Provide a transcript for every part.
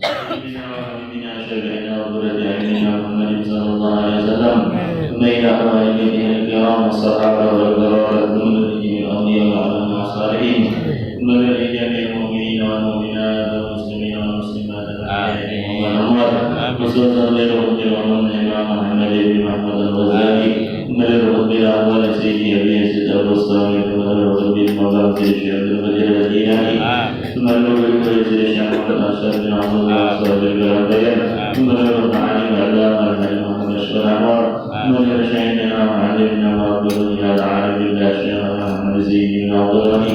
حبيبنا وحبيبنا شفيعنا وقرة أعيننا محمد صلى الله عليه وسلم ثم إلى أئمتنا الكرام والصحابة والبررة والنبيين الأولياء والعلماء الصالحين ثم لجميع المؤمنين والمؤمنات والمسلمين والمسلمات الأحياء والأموات خصوصا للرب ومن الإمام محمد بن محمد الغزالي ثم للرب الأول سيدي أبي يزيد البسطامي ثم للرب المولى سيدي الشيخ عبد القادر الجيلاني ثم للرب سيدي الشيخ محمد أشرف بن عبد الله صاحب البلدين ثم للرب علي العلامة الحاج محمد أشرف عمار ثم لشيخنا وعلمنا وعبدنا العالم بالله الشيخ محمد زيد بن عبد الغني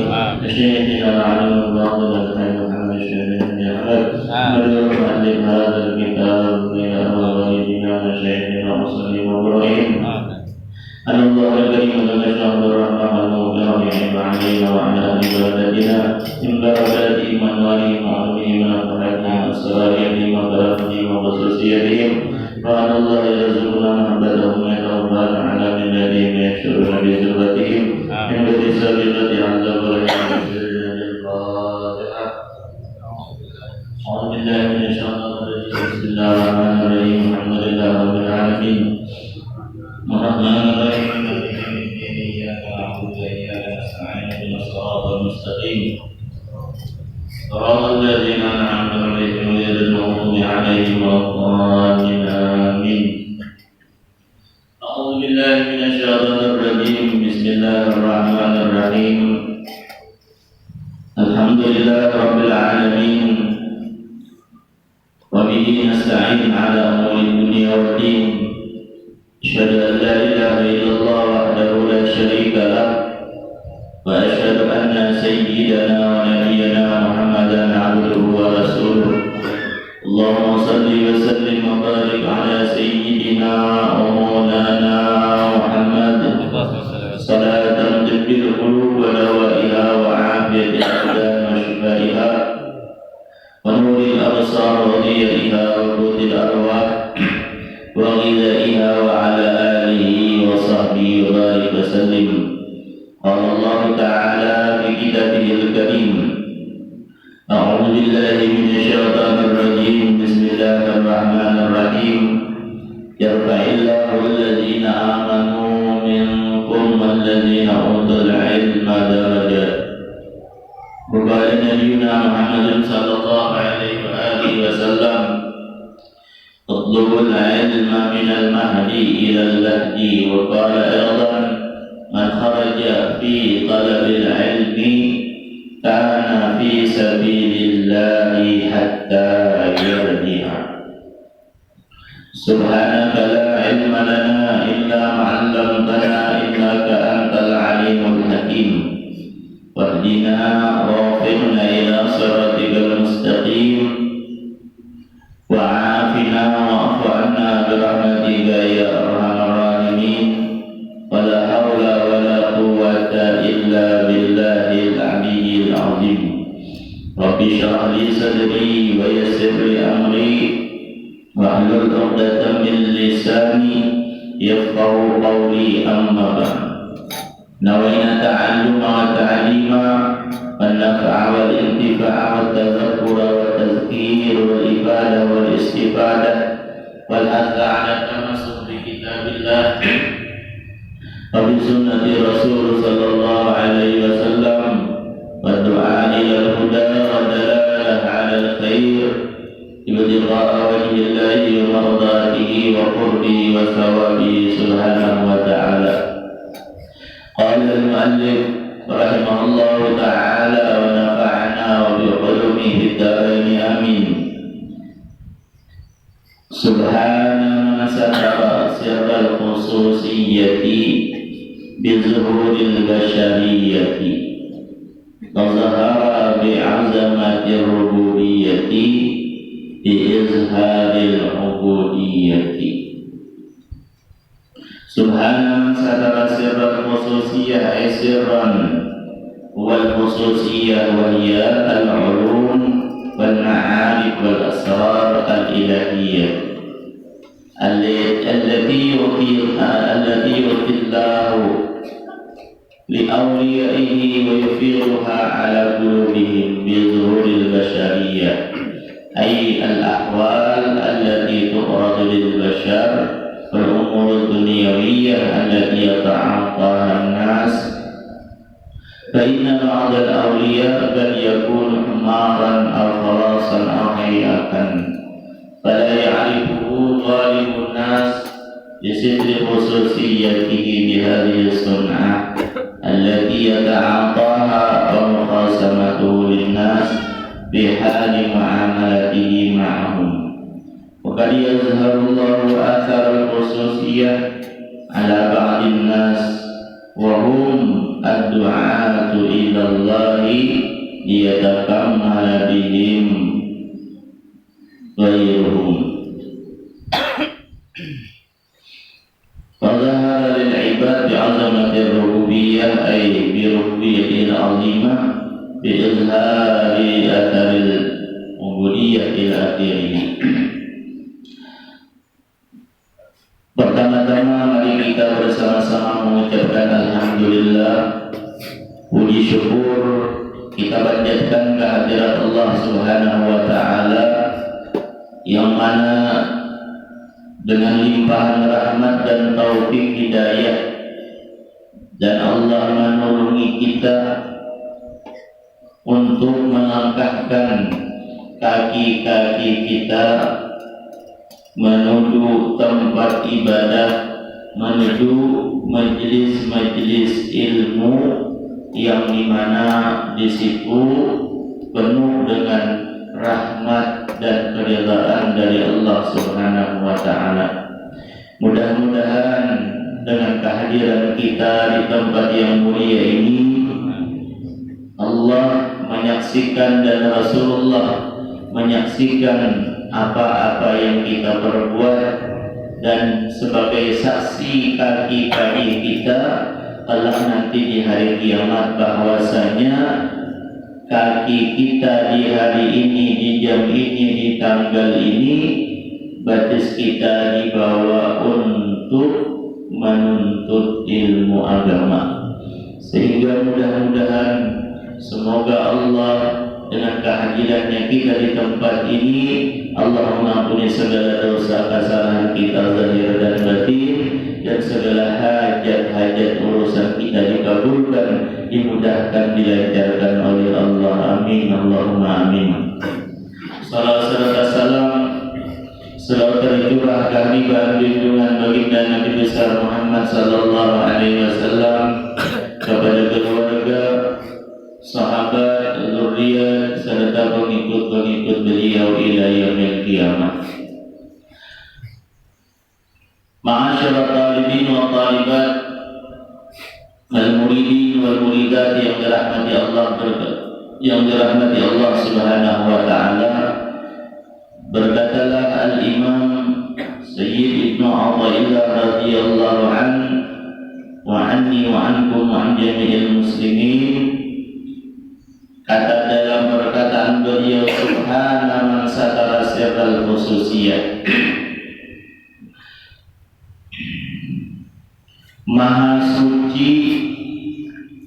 شيخنا العالم الباطل الحاج محمد الشيخ بن أحمد ثم للمؤلف هذا الكتاب بين والدينا وشيخنا ومسلم وإبراهيم أن الله الكريم جل شأنه الرحمن المولى يعين علينا وعلى أهل بلدنا من بركاتهم وأنوارهم وعلمهم ونفحاتهم وأسرارهم وبركاتهم وخصوصيتهم وأن الله يرزقنا محبتهم ويتوفانا على ملتهم ويحشرنا بذرتهم من غير سابقة عز وجل الفاتحة. أعوذ بالله من الشيطان الرجيم. بسم الله الرحمن الرحيم. الحمد لله رب العالمين الرحمن الرحيم مالك يوم الدين إياك نعبد وإياك نستعين اهدنا الصراط المستقيم صراط الذين أنعمت عليهم غير المغضوب عليهم ولا الضالين آمين. أعوذ بالله من الشيطان الرجيم. بسم الله الرحمن الرحيم الحمد لله رب العالمين وبه نستعين على أمور الدنيا والدين. أشهد أن لا إله إلا الله وحده لا شريك له وأشهد أن سيدنا ونبينا محمدا عبده ورسوله. اللهم صل وسلم وبارك على سيدنا ومولانا محمد صلاة تبكي القلوب ودوائها وعافية الأبدان وشفائها ونور الأبصار وضيائها وقوت الأرواح وغذائها وعلى آله وصحبه وبارك وسلم. قال الله تعالى في كتابه الكريم أعوذ بالله من الشيطان الرجيم. بسم الله الرحمن الرحيم يرفع الله الذين آمنوا منكم والذين أوتوا العلم درجات. وقال نبينا محمد صلى الله عليه وآله وسلم اطلبوا العلم من المهدي إلى اللهدي. وقال أيضا من خرج في طلب العلم كان في سبيل الله حتى يرجع. سبحانك لا علم لنا إلا ما علمتنا إنك أنت العليم الحكيم. واهدنا ووفقنا إلى صراطك المستقيم وعافنا واعف عنا برحمتك يا أرحم الراحمين. ولا حول ولا قوة إلا بالله العلي العظيم. رب اشرح لي صدري ويسر لي أمري واحلل عقدة من لساني يفقه قولي. أما بعد نوينا التعلم والتعليم والنفع والانتفاع والتذكر والتذكير والإفادة والاستفادة والحث على التمسك بكتاب الله وبسنة رسول صلى الله عليه وسلم والدعاء إلى الهدى والدلالة على الخير ابتغاء وجه الله ومرضاته وقربه وثوابه سبحانه وتعالى. قال المؤلف رحمه الله تعالى ونفعنا وبعلومه في الدارين آمين. سبحان من ستر سر الخصوصية بظهور البشرية وظهر بعظمة الربوبية بإظهار العبودية. سبحان من ستر سر الخصوصية أي سرا والخصوصية وهي العلوم والمعارف والأسرار الإلهية التي يؤتي الله لأوليائه ويفيضها على قلوبهم بظهور البشرية أي الأحوال التي تعرض للبشر والأمور الدنيوية التي يتعاطاها الناس. فإن بعض الأولياء قد يكون حمارا أو خلاصا أو حياة فلا يعرفه غالب الناس بستر خصوصيته بهذه الصنعة التي يتعاطاها أو مخاصمته للناس بحال معاملته معهم. وقد يظهر الله آثار الخصوصية على بعض الناس وهم الدعاة إلى الله ليتكمل بهم غيرهم. فظهر للعباد بعظمة الربوبية أي بربوبيته العظيمة بإظهار أثر العبودية إلى آخره. Pertama-tama mari kita bersama-sama mengucapkan alhamdulillah, puji syukur kita panjatkan kehadirat Allah Subhanahu wa taala yang mana dengan limpahan rahmat dan taufik hidayah dan Allah menolongi kita untuk melangkahkan kaki-kaki kita menuju tempat ibadah, menuju majelis-majelis ilmu yang dimana di situ penuh dengan rahmat dan keridhaan dari Allah Subhanahu wa taala. Mudah-mudahan dengan kehadiran kita di tempat yang mulia ini Allah menyaksikan dan Rasulullah menyaksikan apa-apa yang kita perbuat, dan sebagai saksi kaki-kaki kita Allah nanti di hari kiamat bahwasanya kaki kita di hari ini, di jam ini, di tanggal ini, batis kita dibawa untuk menuntut ilmu agama. Sehingga mudah-mudahan semoga Allah dengan kehadirannya kita di tempat ini Allah mengampuni segala dosa kesalahan kita zahir dan batin, dan segala hajat-hajat urusan kita dikabulkan, dimudahkan, dilancarkan oleh Allah. Amin Allahumma amin. Salawat serta salam selalu tercurahkan di junjungan baginda Nabi besar Muhammad sallallahu alaihi wasallam kepada keluarga, sahabat, zuriat serta pengikut-pengikut beliau ila yaumil qiyamah. Ma'asyiral talibin wa talibat, al-muridin wal muridat yang dirahmati Allah Subhanahu wa taala. Berkatalah al-Imam Sayyid Ibnu Athaillah radhiyallahu anhu wa anni wa ankum wa an jami'il muslimin. Kata dalam perkataan beliau, subhana man satara sirral khususiyah, maha suci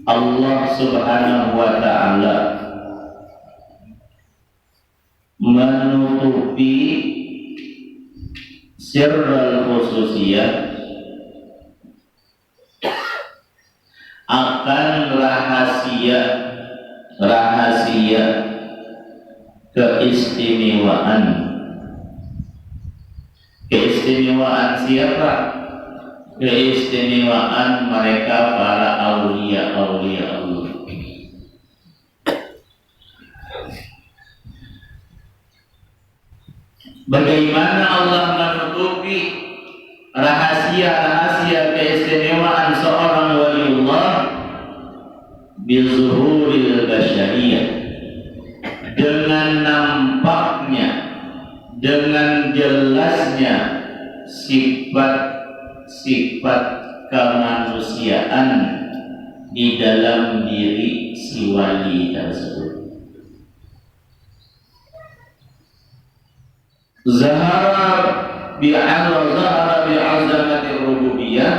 Allah Subhanahu wa ta'ala menutupi sirral khususiyah akan rahasia keistimewaan siapa? Keistimewaan mereka para aulia Allah. Bagaimana Allah menutupi rahasia keistimewaan seorang waliullah? Bizuhuril basyariyah, dengan nampaknya, dengan jelasnya sifat kemanusiaan di dalam diri si wali tersebut. Zahara bi'azamati rububiyah,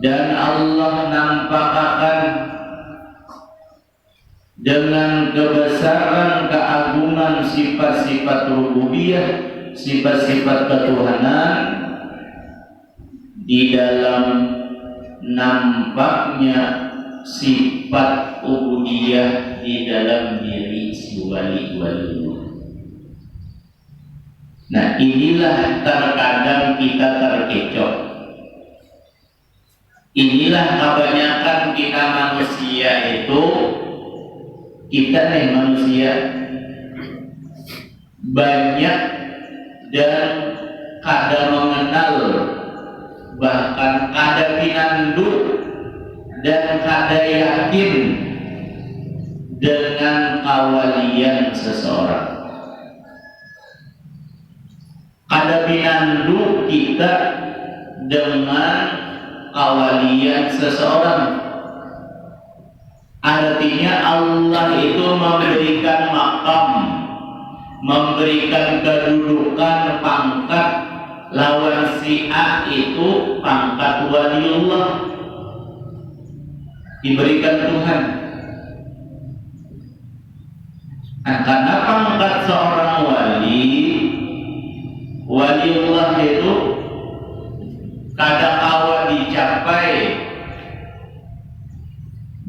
dan Allah nampakkan dengan kebesaran keagungan dalam sifat-sifat rububiyah, sifat-sifat ketuhanan, di dalam nampaknya sifat ubudiyah di dalam diri si wali-wali. Nah, inilah terkadang kita terkecoh. Inilah kebanyakan kita manusia itu, kita nih manusia banyak dan kada mengenal, bahkan kada pinandu dan kada yakin dengan kawalian seseorang. Kada pinandu kita dengan kawalian seseorang. Artinya Allah itu memberikan makam, memberikan kedudukan, pangkat. Lawan si A itu pangkat waliullah, diberikan Tuhan. Nah, karena pangkat seorang waliullah itu kada kawa dicapai,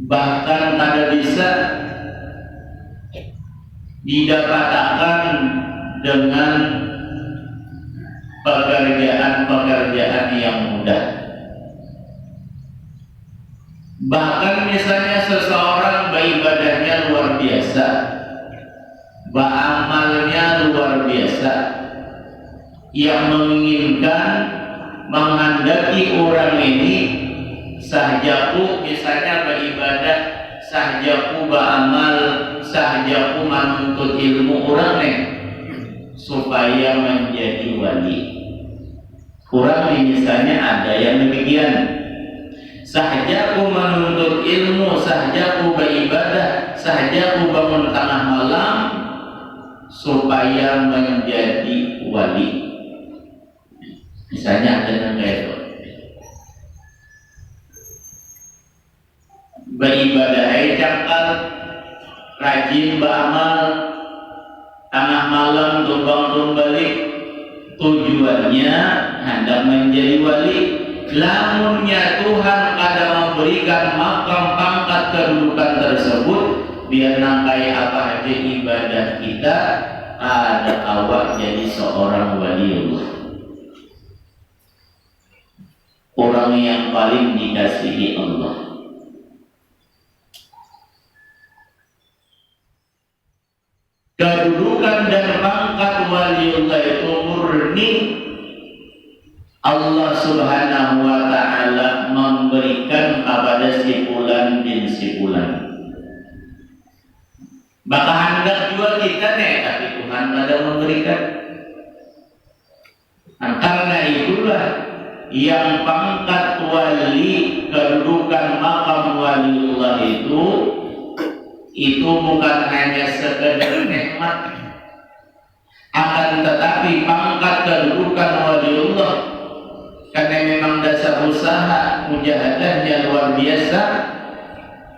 bahkan kada bisa didapatkan dengan pekerjaan-pekerjaan yang mudah. Bahkan misalnya seseorang beribadahnya luar biasa, beramalnya luar biasa, yang menginginkan menghendaki orang ini sahjaku misalnya beribadah, sahjaku beramal, sahjaku menuntut ilmu orang nih supaya menjadi wali. Kurang misalnya ada yang demikian, sahjaku menuntut ilmu, sahjaku beribadah, sahjaku bangun tengah malam supaya menjadi wali. Misalnya ada yang kayak itu, beribadah cakal, rajin beramal, tengah malam tumbang balik, tujuannya hendak menjadi wali. Lamunnya Tuhan kada memberikan makam, pangkat, kedudukan tersebut, biar nangkai apa aja ibadah kita, ada awak jadi seorang waliullah, orang yang paling dikasihi Allah. Kedudukan dan pangkat waliullah itu murni Allah Subhanahu wa ta'ala memberikan kepada si fulan bin si fulan. Maka hendak juga kita nih, tapi Tuhan ada memberikan. Nah, karena itulah yang pangkat wali, kedudukan makam waliullah itu bukan hanya sekedar nikmat, akan tetapi pangkat kedudukan waliullah karena memang dasar usaha mujahadahnya luar biasa,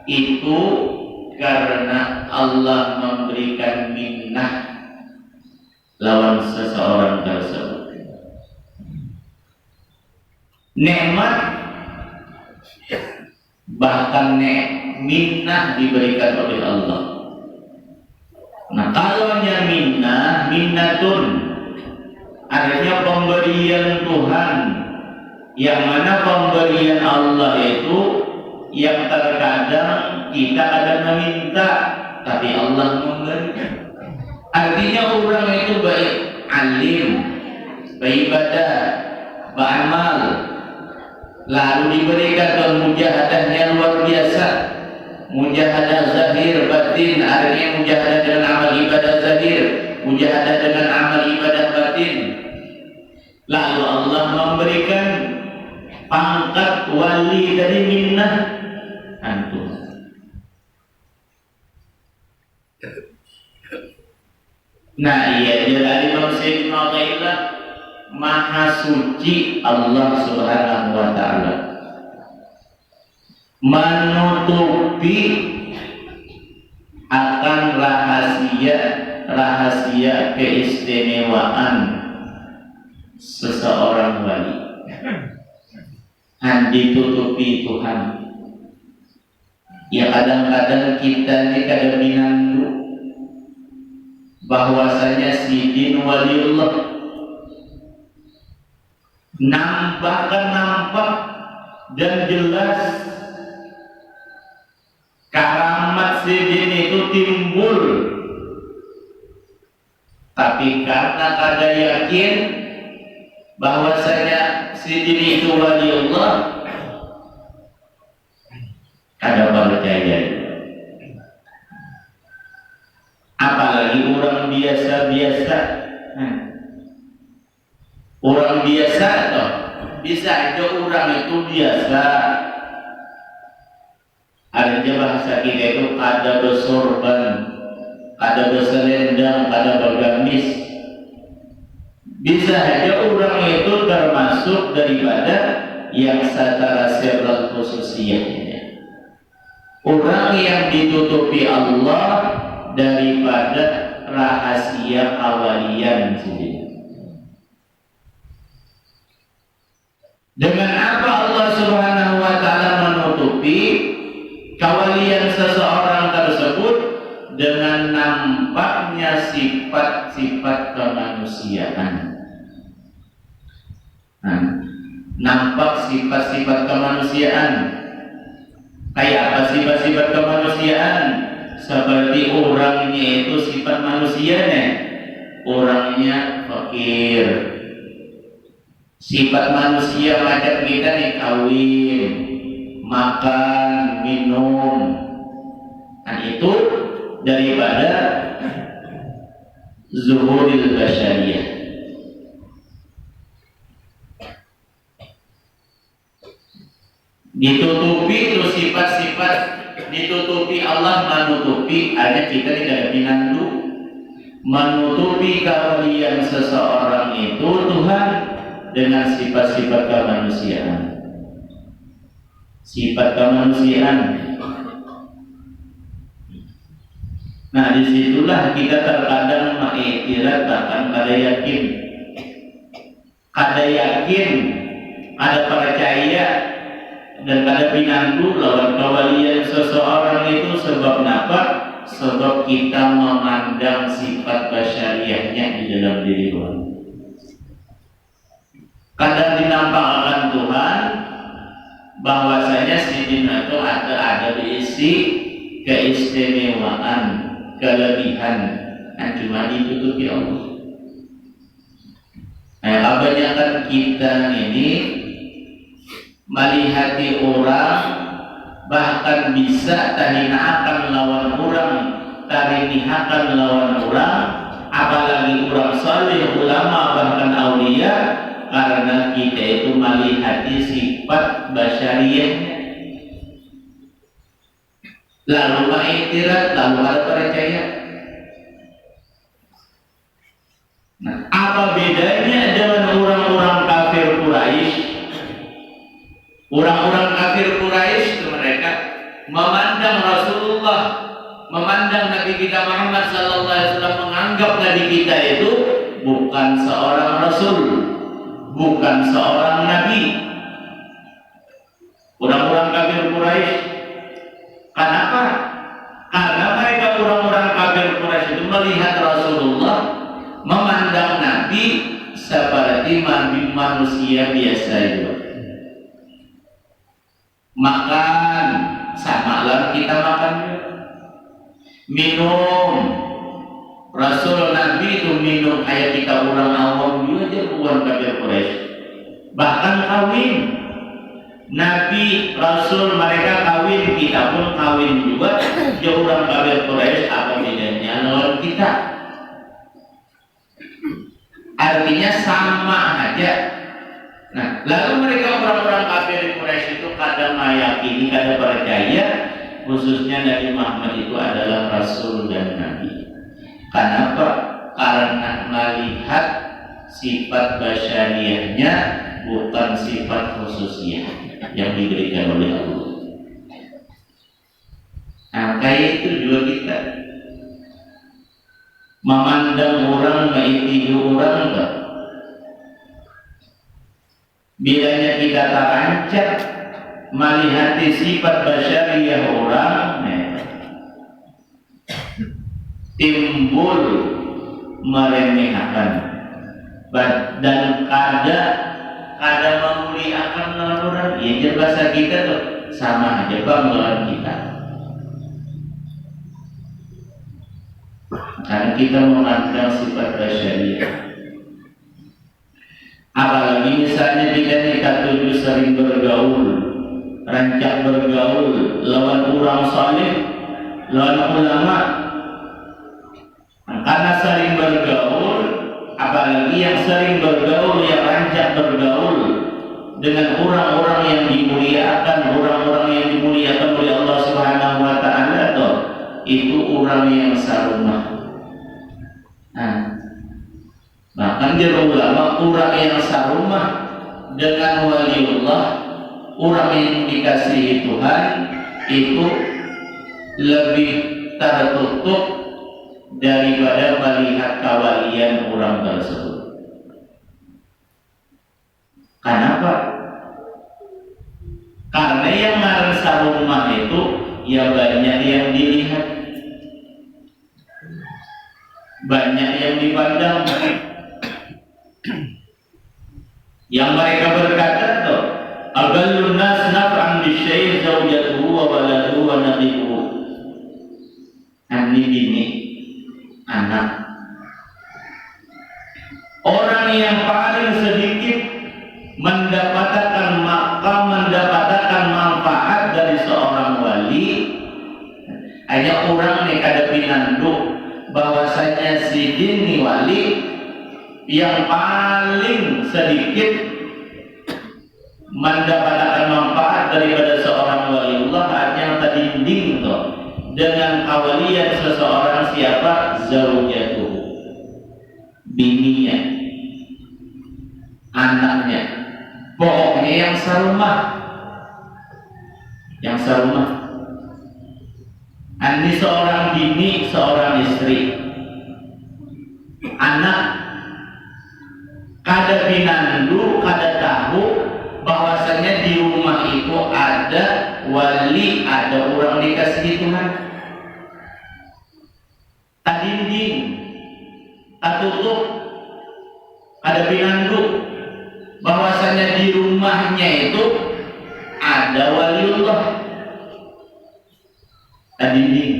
itu karena Allah memberikan minnah lawan seseorang tersebut. Nikmat bahkan minnah diberikan oleh Allah. Nah, kalau minnatun artinya pemberian Tuhan, yang mana pemberian Allah itu yang terkadang kita kadang meminta, tapi Allah memberikan. Artinya orang itu baik alim, beribadah, beramal, lalu diberikan mujahadahnya luar biasa, mujahadah zahir batin, artinya mujahadah dengan amal ibadah zahir, mujahadah dengan amal ibadah batin. Lalu Allah memberikan pangkat wali dari minnah antum. Nah, iya dari manusia Ta'ala maha suci Allah Subhanahu wa ta'ala menutupi akan rahasia rahasia keistimewaan seseorang wali yang ditutupi Tuhan. Ya kadang-kadang kita ini kada minandu bahwasanya sidin waliullah nampak dan jelas karamat sidin itu timbul, tapi karena kada yakin bahwasanya sidin itu waliullah, kada percaya. Apalagi orang biasa-biasa. Orang biasa toh, bisa aja orang itu biasa. Ada bahasa kita itu kada bersorban, kada berselendang, kada bergamis. Bisa aja orang itu termasuk daripada yang satara sirrul khususiyahnya. Orang yang ditutupi Allah daripada rahasia awalian sendiri. Dengan apa Allah Subhanahu wa taala menutupi kawalian seseorang tersebut? Dengan nampaknya sifat-sifat kemanusiaan. Nampak sifat-sifat kemanusiaan. Kayak apa sifat-sifat kemanusiaan? Seperti orangnya itu sifat manusianya, orangnya fakir. Sifat manusia macam kita nih, kawin, makan, minum. Dan itu daripada zuhuril basyariyah. Ditutupi itu sifat-sifat, ditutupi Allah menutupi, ada kita tidak pinandu menutupi kawalian seseorang itu Tuhan dengan sifat-sifat kemanusiaan. Sifat kemanusiaan. Nah, disitulah kita terkadang mengiktiraf bahkan kada yakin. Kada yakin, ada percaya dan kada pinandu lawan kawalian seseorang itu sebab apa? Sebab kita memandang sifat basyariahnya di dalam diri orang. Kadang dinampakkan Tuhan bahwasanya sidin itu ada diisi keistimewaan, kelebihan yang cuma ditutupi Allah. Nah, kebanyakan kita ini melihati orang, bahkan bisa taninakan lawan orang, tarinihakan lawan orang, apalagi orang saleh, ulama, bahkan aulia, karena kita itu melihati sifat basyariyahnya. Lalu mengiktiraf, lalu ada percaya. Nah, apa bedanya dengan orang-orang kafir Quraisy? Orang-orang kafir Quraisy itu mereka memandang Rasulullah, memandang Nabi kita Muhammad sallallahu alaihi wasallam, menganggap Nabi kita itu bukan seorang rasul, bukan seorang nabi. Orang-orang kafir Quraisy. Kenapa? Karena mereka orang-orang kafir Quraisy itu melihat Rasulullah, memandang Nabi seperti manusia biasa itu. Makan sama lah kita makan, minum. Rasul Nabi itu minum kayak kita orang awam juga aja, bukan kafir Quraisy. Bahkan kawin, Nabi Rasul mereka kawin, kita pun kawin juga. Dia orang kafir Quraisy, apa bedanya lawan kita? Artinya sama aja. Nah, lalu mereka orang-orang kafir Quraisy itu kadang meyakini, kadang percaya, khususnya Nabi Muhammad itu adalah Rasul dan Nabi. Kenapa? Karena melihat sifat basyariyahnya, bukan sifat khususnya yang diberikan oleh Allah. Nah, kayak itu juga kita memandang orang, mengikuti orang tak. Bilanya kita terancam melihat sifat basyariah orang, timbul meremehkan dan kada memuliakan orang. Ya bahasa kita tuh sama aja bang dengan kita. Karena kita memandang sifat basyariah. Apalagi misalnya kita tujuh sering bergaul, rancak bergaul, lawan orang saleh, lawan ulama. Karena sering bergaul, apalagi yang sering bergaul, yang rancak bergaul dengan orang-orang yang dimuliakan, orang-orang yang dimuliakan oleh Allah Subhanahu wa taala, itu orang yang sarumah. Bahkan dia ulama, orang yang sarumah dengan waliullah, orang yang dikasihi Tuhan, itu lebih tertutup daripada melihat kawalian orang tersebut. Kenapa? Karena yang ngaran sarumah itu ya banyak yang dilihat, banyak yang dipandang. Yang mereka berkata tuh, agallun nas naf'an bisyai' zawjatuhu wa waladuhu wa naqibuhu. Ini bini, anak. Orang yang paling sedikit mendapatkan manfaat dari seorang wali, hanya orang nih kada pinanduk bahwasanya si dini wali yang paling sedikit mendapatkan manfaat daripada seorang waliullah yang terdinding dengan kawalian seseorang siapa? Zaujatuh, bininya, anaknya, pokoknya yang sarumah, ini seorang bini, seorang istri, anak. Kada pinandu, kada tahu bahwasanya di rumah itu ada wali, ada orang dikasihi Tuhan. Tak dinding, tak tutup, kada pinandu bahwasanya di rumahnya itu ada waliullah. Tak dinding.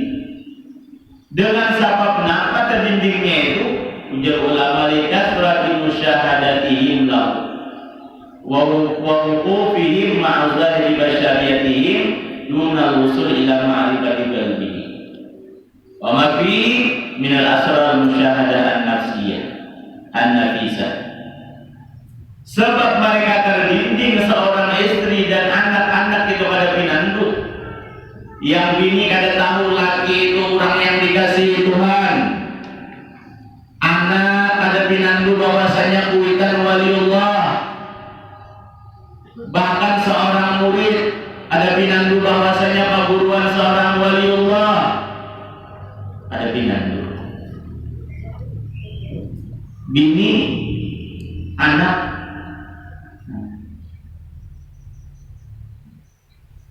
Dengan sebab kenapa tak dindingnya itu? Ujar ulama likasrati musyahadatihim lahu wa wuqufihim ma'a zahiri basyariyatihim duna wusul ila ma'rifati qalbihi wa ma fi min al-asrar musyahadah an-nafsiyah an-nafisah. Sebab mereka terdinding seorang istri dan anak-anak itu pada pinandu, yang bini kada tahu laki itu orang yang dikasihi Tuhan, anak ada pinandu bahwasanya kuitan waliullah, bahkan seorang murid ada pinandu bahwasanya perguruan seorang waliullah, ada pinandu. Bini, anak.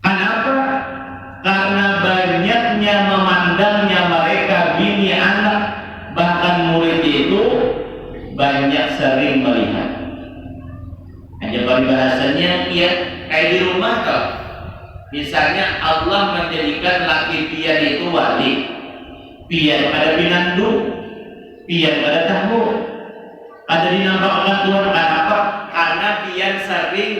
Kenapa? Karena banyaknya memandangnya mereka bini, anak, bahkan murid itu banyak sering melihat. Hanya bahasanya ya kayak di rumah kok. Misalnya Allah menjadikan laki pian itu wali, pian pada pinandu, pian pada tahu. Ada dinampakkan Tuhan. Kenapa? Karena pian sering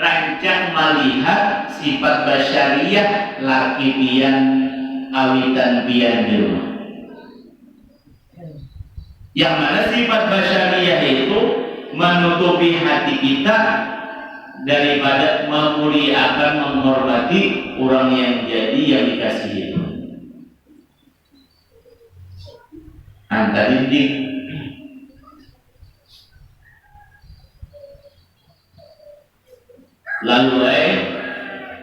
rancang melihat sifat basyariah laki pian, awitan pian di rumah. Yang mana sifat basyariah itu menutupi hati kita daripada memuliakan, menghormati orang yang jadi yang dikasihi itu. Antar dinding. Lalu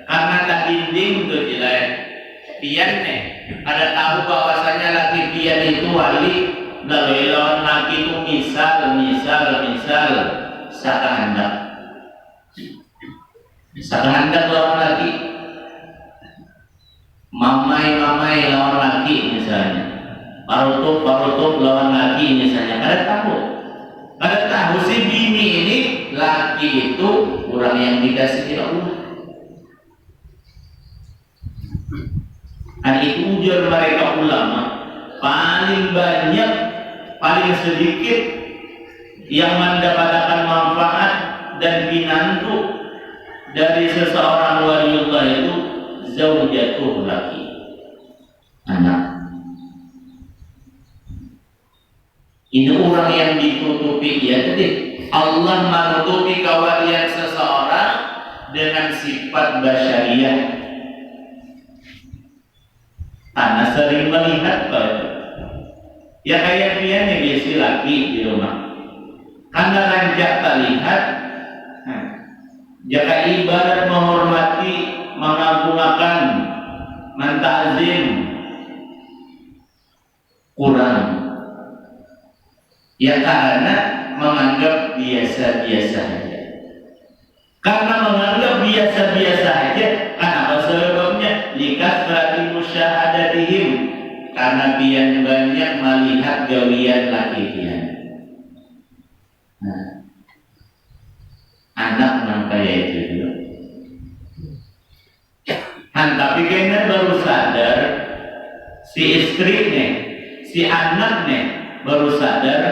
karena tak dinding untuk jelas pian ada tahu bahwasanya laki pian itu wali, Lalu lawan laki itu misal sakahandak lawan laki, mamai lawan laki misalnya, parutup lawan laki misalnya. Kada tahu si bini ini laki itu orang yang dikasihi Allah. Dan itu ujar mereka ulama, paling banyak, paling sedikit yang mendapatkan manfaat dan pinantu dari seseorang waliullah itu zaujatuh laki, anak. Ini orang yang ditutupi, ya. Jadi Allah menutupi kewalian seseorang dengan sifat basyariah. Karena sering melihat ya kayak dia nih si laki di rumah, karena rancak terlihat, jika ibarat menghormati, mengagungakan, mentazim kurang, ya karena menganggap biasa-biasa saja. Karena menganggap biasa-biasa saja, kenapa sebabnya? Likasrati musyahadatihim, karena pian banyak melihat gawian laki pian. Anak namanya itu juga. Tapi kayaknya baru sadar si istrinya, si anaknya baru sadar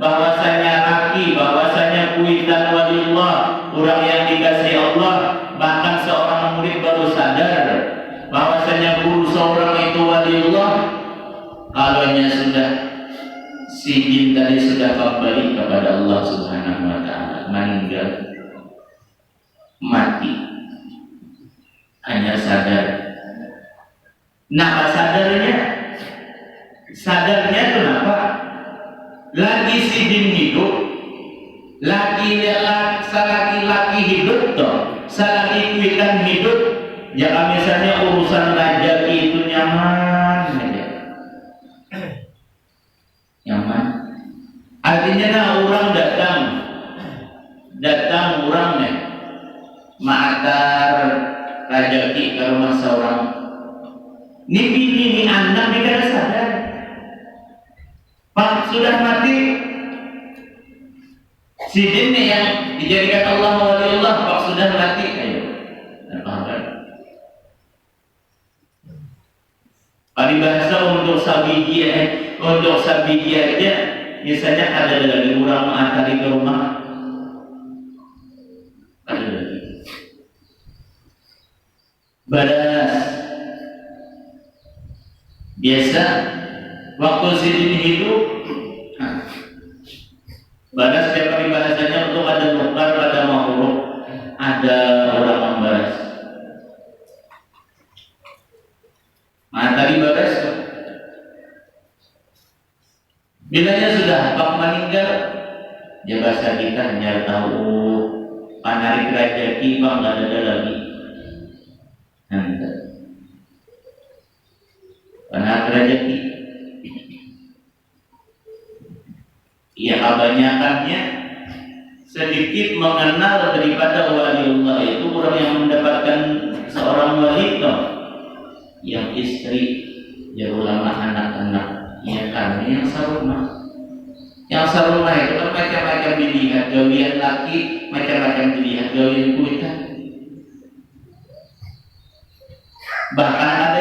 bahwasanya laki, bahwasanya kuitan waliullah, orang yang dikasihi Allah. Bahkan seorang murid baru sadar bahwasanya guru seorang itu waliullah. Kalaunya sudah si jin tadi sudah kembali kepada Allah Subhanahu wa taala, meninggal, mati, hanya sadar. Nah, sadarnya kenapa? Lagi si jin hidup, laki-laki hidup toh, salaki kuitan hidup. Jika misalnya urusan rezeki itu nyaman aja, nyaman. Artinya nah orang datang orangnya ma'atar rezeki ke rumah seorang. Ini bini, ini anak, ini kada sadar. Pak sudah mati, si jin yang dijadikan Allah waliullah, Pak sudah mati, ayo. Paribahasa untuk sabiji aja, misalnya ada lagi orang mengantari ke rumah, ada lagi badas. Biasa waktu sidin hidup, badas setiap paribahasanya untuk ada nukar, ada makhluk, ada orang membalas. Tadi bagas, bilanya sudah bak meninggal, ya bahasa kita hanya tahu panarik rezeki bang, nggak ada lagi. Panarik rezeki, ya kebanyakannya sedikit mengenal daripada waliullah itu orang yang mendapatkan seorang wali toh. Yang istri, ya ulama anak-anak, ya karena yang sarumah itu kan macam-macam dilihat, gawian laki macam-macam dilihat, gawian kuitan. Bahkan ada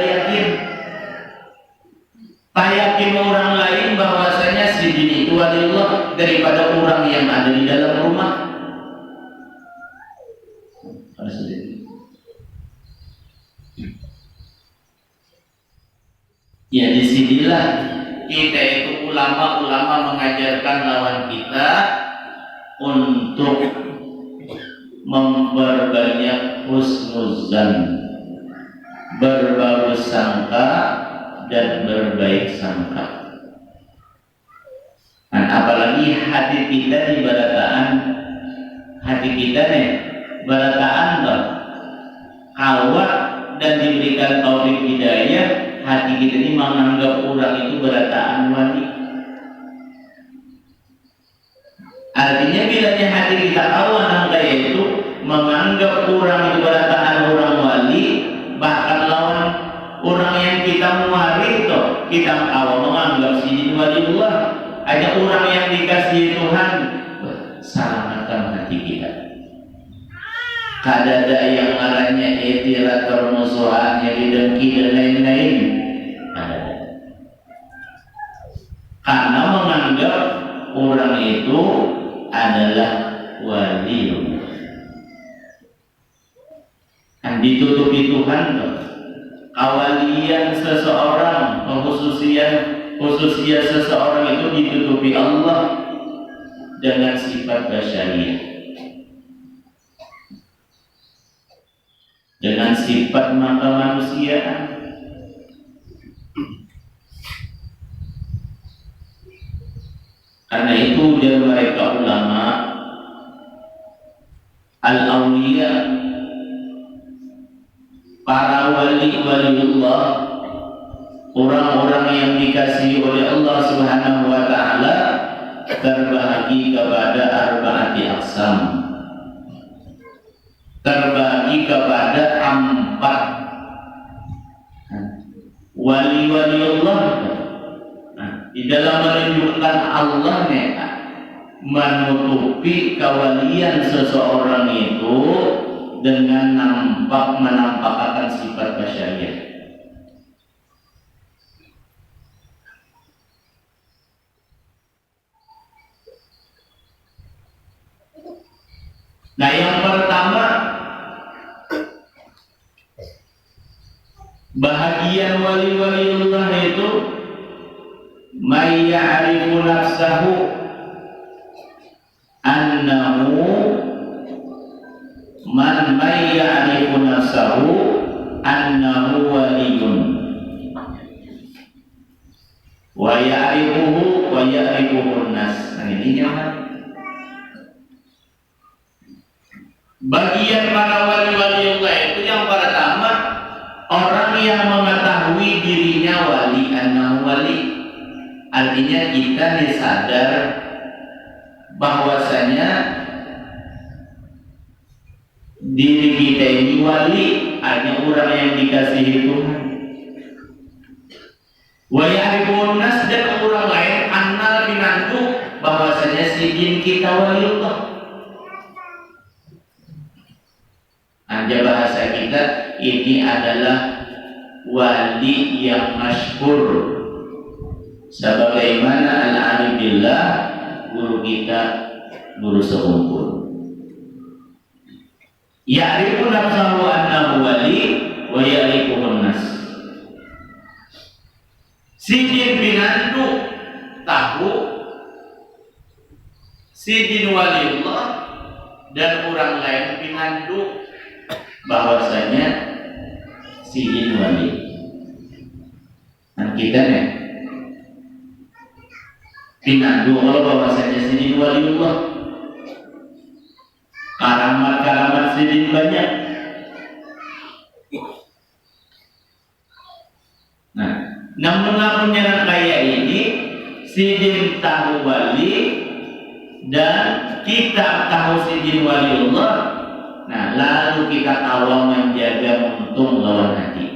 yakin orang lain bahwasanya si jin itu waliullah daripada orang yang ada di dalam rumah. Ya disinilah kita itu ulama mengajarkan lawan kita untuk memperbanyak husnuzan, berbagus sangka dan berbaik sangka. Dan apalagi hati kita barataan awak dan diberikan taufik hidayah. Hati kita ini menganggap orang itu berataan wali. Artinya bila hati kita awan kayak itu menganggap orang itu berataan orang wali, bahkan lawan orang yang kita muari itu kita awal menganggap si waliullah, hanya orang yang dikasih Tuhan. Selamatkan hati kita. Kadada yang ngarannya itirator musuhan, yang didengki dan lain-lain. Karena menganggap orang itu adalah waliullah. Kan ditutupi Tuhan tuh. Kawalian seseorang, khususnya seseorang itu ditutupi Allah dengan sifat basyariah, dengan sifat mata manusiaan. Karena itu dari mereka ulama al-awliya, para wali-waliullah, orang-orang yang dikasihi oleh Allah Subhanahu wa taala, terbagi kepada arba'ati aqsam. Terbagi kepada 4 wali-waliullah. Di dalam menunjukkan Allah menutupi kewalian seseorang itu dengan menampakkan sifat basyariah. Nah, yang pertama, bahagian wali-waliullah itu may ya'rifu nafsahu annahu man may ya'rifu nafsahu annahu waliyun wa ya'rifuhu wa ya'rifuhu nas. Nah, ini jangan. Bagian para wali-waliullah itu yang pertama, orang yang mengetahui dirinya wali, annahu wali. Artinya kita disadar bahwasanya diri kita ini wali, hanya orang yang dikasihi Tuhan. Wa ya'rifun nas, dan orang lain annal binantu bahwasanya si jin kita waliullah. Anja bahasa kita ini adalah wali yang masyhur. Sebagaimana al-alim billah, guru kita, guru sepumpul. Ya'rifu nafsahu annahu wali wa ya'rifuhun nas. Si jin binandu tahu si jin waliullah, dan orang lain binandu bahwasanya si jin wali. Dan kita nih pinandu Allah bahwasanya si jin waliullah. Karamat-karamat si jin banyak. Nah, namun yang kayak ini si jin tahu wali dan kita tahu si jin waliullah. Nah, lalu kita tawang menjaga untung lawan hati.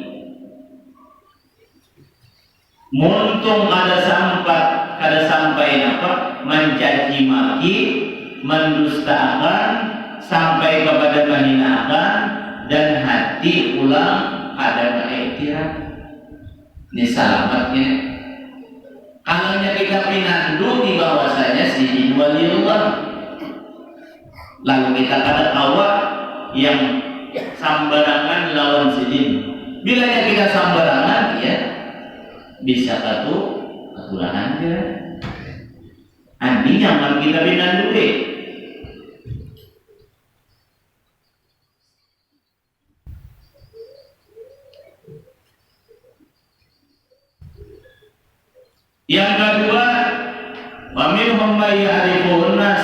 Muntung kada sampai apa? Mencaci maki, mendustakan, sampai kepada menghinakan, dan hati ulang ada mengiktiraf. Ini selamatnya. Kalau kita pinandu di bahwasanya si jin waliullah, lalu kita kada awak yang sambarangan lawan si jin. Bila kita sambarangan, ya bisa katulangan aja. Andi nyaman kita pinandu Yang kedua, wa minhum may ya'rifun nas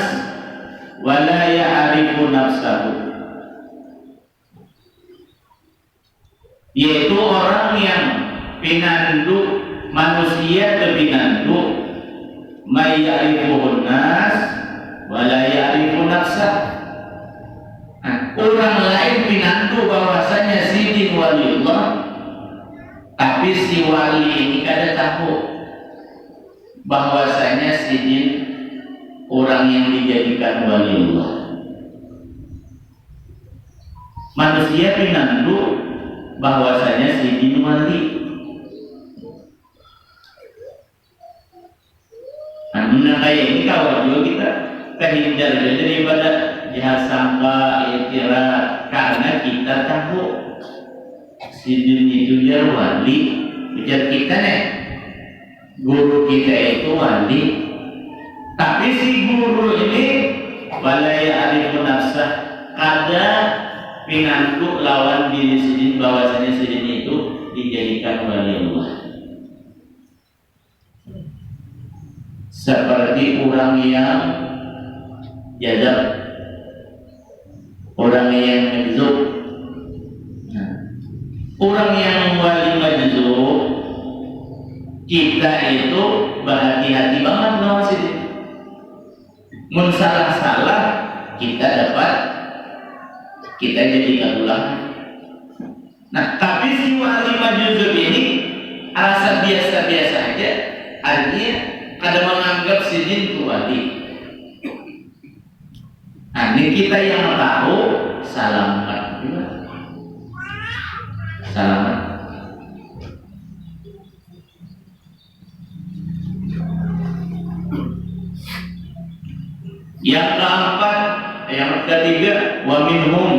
wa la ya'rifu nafsahu. Yaitu orang yang pinandu manusia ke pinandu may ya'rifun nas wa Tapi si wali ini kada tahu bahwasanya si jin orang yang dijadikan waliullah. Manusia pinandu bahwasanya si jin wali. Nah, kayak ini kawal juga kita terhindar daripada jahat sangka, iktirat, karena kita tahu si jin itu dia wali. Ujar kita nih, guru kita itu wali. Tapi si guru ini walaya arifu nafsah, kada pinantu lawan diri si jin bahwasanya si jin itu dijadikan wali Allah. Seperti orang yang jazab, orang yang majzub. Orang yang wali majzub, kita itu berhati-hati banget lawan si jin. Mun salah-salah kita dapat, kita jadi kadulang. Nah, tapi si wali majzub ini alasan biasa-biasa aja, artinya kada menganggap si jin itu wali. Nah, ini kita yang tahu salamat juga. Salamat. Yang keempat, yang ketiga, wa minhum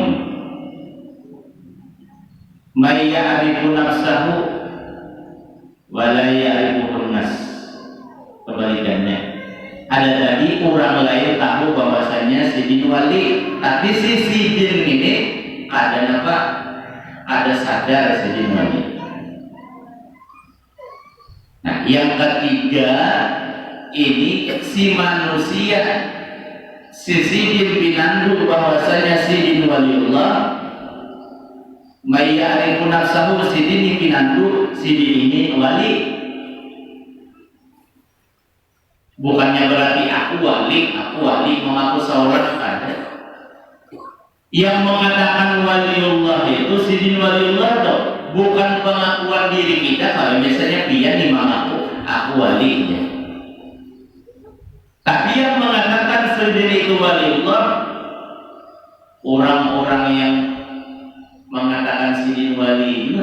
may ya'rifu nafsahu wa la ya'rifu nas. Kebalikannya, ada tadi orang lain tahu bahwasanya si jin wali, tapi si jin ini ada apa? Ada sadar si jin wali. Nah, yang ketiga ini si manusia, si jin pinandu bahwasanya si jin waliullah, may ya'rifu nafsahu, si jin pinandu si jin ini wali. Bukannya berarti aku wali mengaku seorang ada. Yang mengatakan waliullah itu si jin waliullah tuh, bukan pengakuan diri kita. Kalau biasanya pian nih mengaku aku walinya. Tapi yang mengatakan sendiri itu waliullah, orang-orang yang mengatakan si jin wali.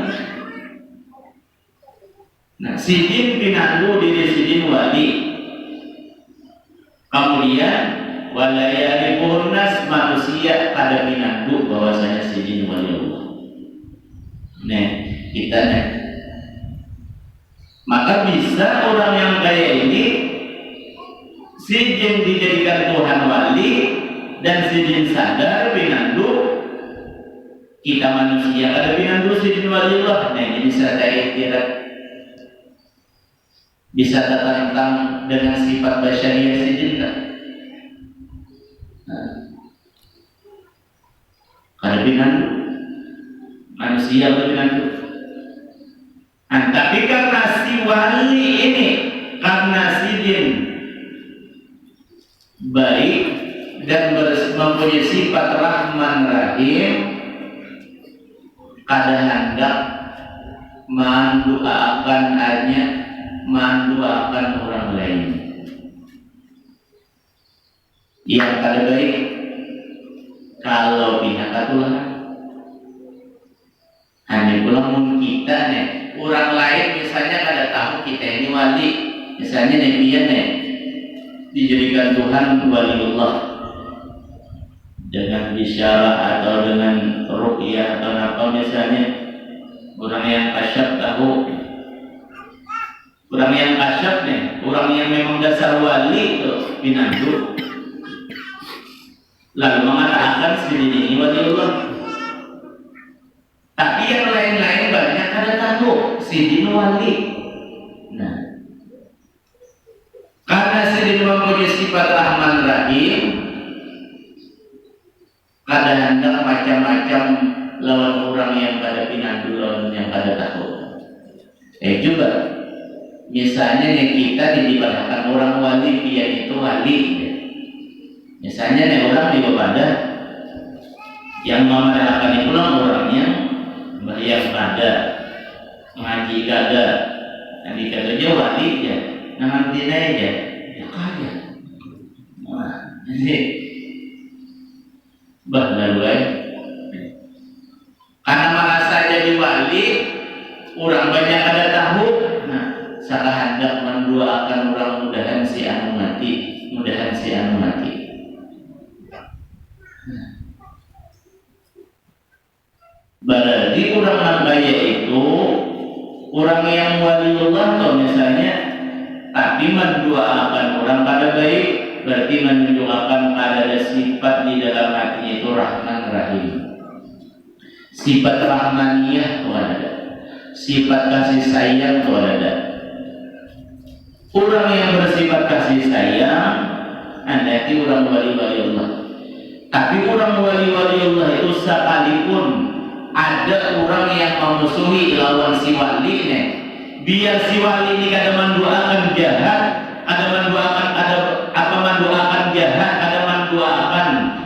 Nah, si jin pinandu diri si jin wali. Kemudian walaya ribunnas, manusia pada pinandu bahwasanya si jin waliullah. Nah, kita nih, maka bisa orang yang kayak ini si jin dijadikan Tuhan wali dan si jin sadar pinandu. Kita manusia ada pinandu si jin waliullah. Nah, ini bisa ada iktirat, bisa tertentang dengan sifat basyariah si jin kan? Ada pinandu, manusia ada pinandu. Nah, tapi karena si wali ini, karena si jin baik dan mempunyai sifat rahman rahim, kadang hendak mendoakan hanya mendoakan orang lain yang kada baik. Kalau pihak Tuhan hanya pulang kita nih, orang lain misalnya kada tahu kita ini wali, misalnya nebian nih dijadikan Tuhan waliullah dengan bisyarah atau dengan ruqyah atau apa, misalnya orang yang kasyaf tahu. Orang yang kasyaf nih, orang yang memang dasar wali itu pinandu, lalu mengatakan sendiri ini waliullah. Tapi yang lain-lain banyak kada tahu si jin wali. Nah, karena si jin mempunyai sifat rahman rahim, kada hendak macam-macam lawan orang yang kada pinandu, lawan yang kada tahu. Coba misalnya nih kita diibaratkan orang wali, dia itu wali. Misalnya nih orang di Bapada yang memadahkan itu orang yang pada ngaji kagak, nanti kagak aja wali aja, nanti aja, ya kagak. Nah, jadi lalu karena merasa jadi wali, orang banyak ada tahu. Nah, salah hendak mendoakan orang mudahan si anu mati, mudahan si anu mati. Berarti orang nambaya itu orang yang waliullah atau misalnya, tapi mendoakan orang pada baik, berarti menunjukkan ada sifat di dalam hatinya itu Rahman Rahim. Sifat Rahmaniyah itu ada, sifat kasih sayang itu ada. Orang yang bersifat kasih sayang anda itu orang wali-wali Allah. Tapi orang wali-wali Allah itu sekalipun ada orang yang memusuhi lawan si wali ini, biar si wali ini kadang mendoakan jahat, ada mendoakan jahat, ada mendoakan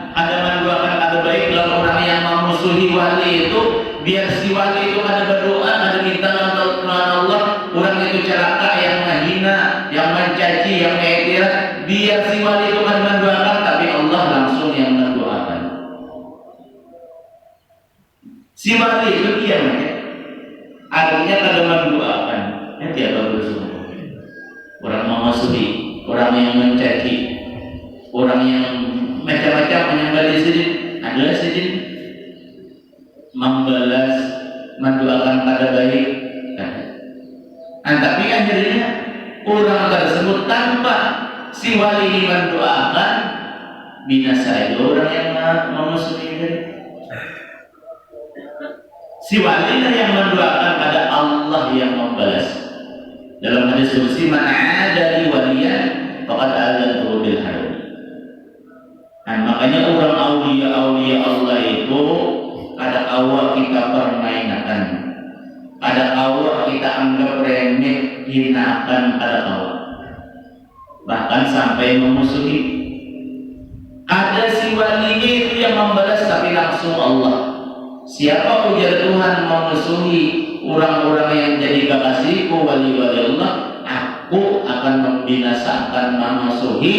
kata baik lawan orang yang memusuhi wali itu, biar si wali itu ada berdoa, ada minta lawan Allah, orang itu celaka, yang menghina, yang mencaci, yang mengikir, biar si wali itu kan mendoakan, tapi Allah langsung yang mendoakan. Si wali itu dia artinya kada mendoakan, dia bagus. Orang memusuhi, orang yang mencaci, orang yang macam-macam menyembah di sini adalah sini membalas, mendoakan pada baik. Nah, tapi akhirnya orang tersebut tanpa si wali ini mendoakan, binasa itu orang yang memusuhi dia. Si wali yang mendoakan pada Allah yang membalas. Dalam hadis qudsi, man 'adali waliyan faqad adzantuhu bil harb. Nah, makanya orang aulia Allah itu kada awal kita permainkan, kada awal kita anggap remeh, hinakan, kada awal, bahkan sampai memusuhi. Ada si walinya itu yang membalas, tapi langsung Allah. Siapa ujar Tuhan memusuhi orang-orang yang jadi kekasihku, wali-wali Allah, aku akan membinasakan, memusuhi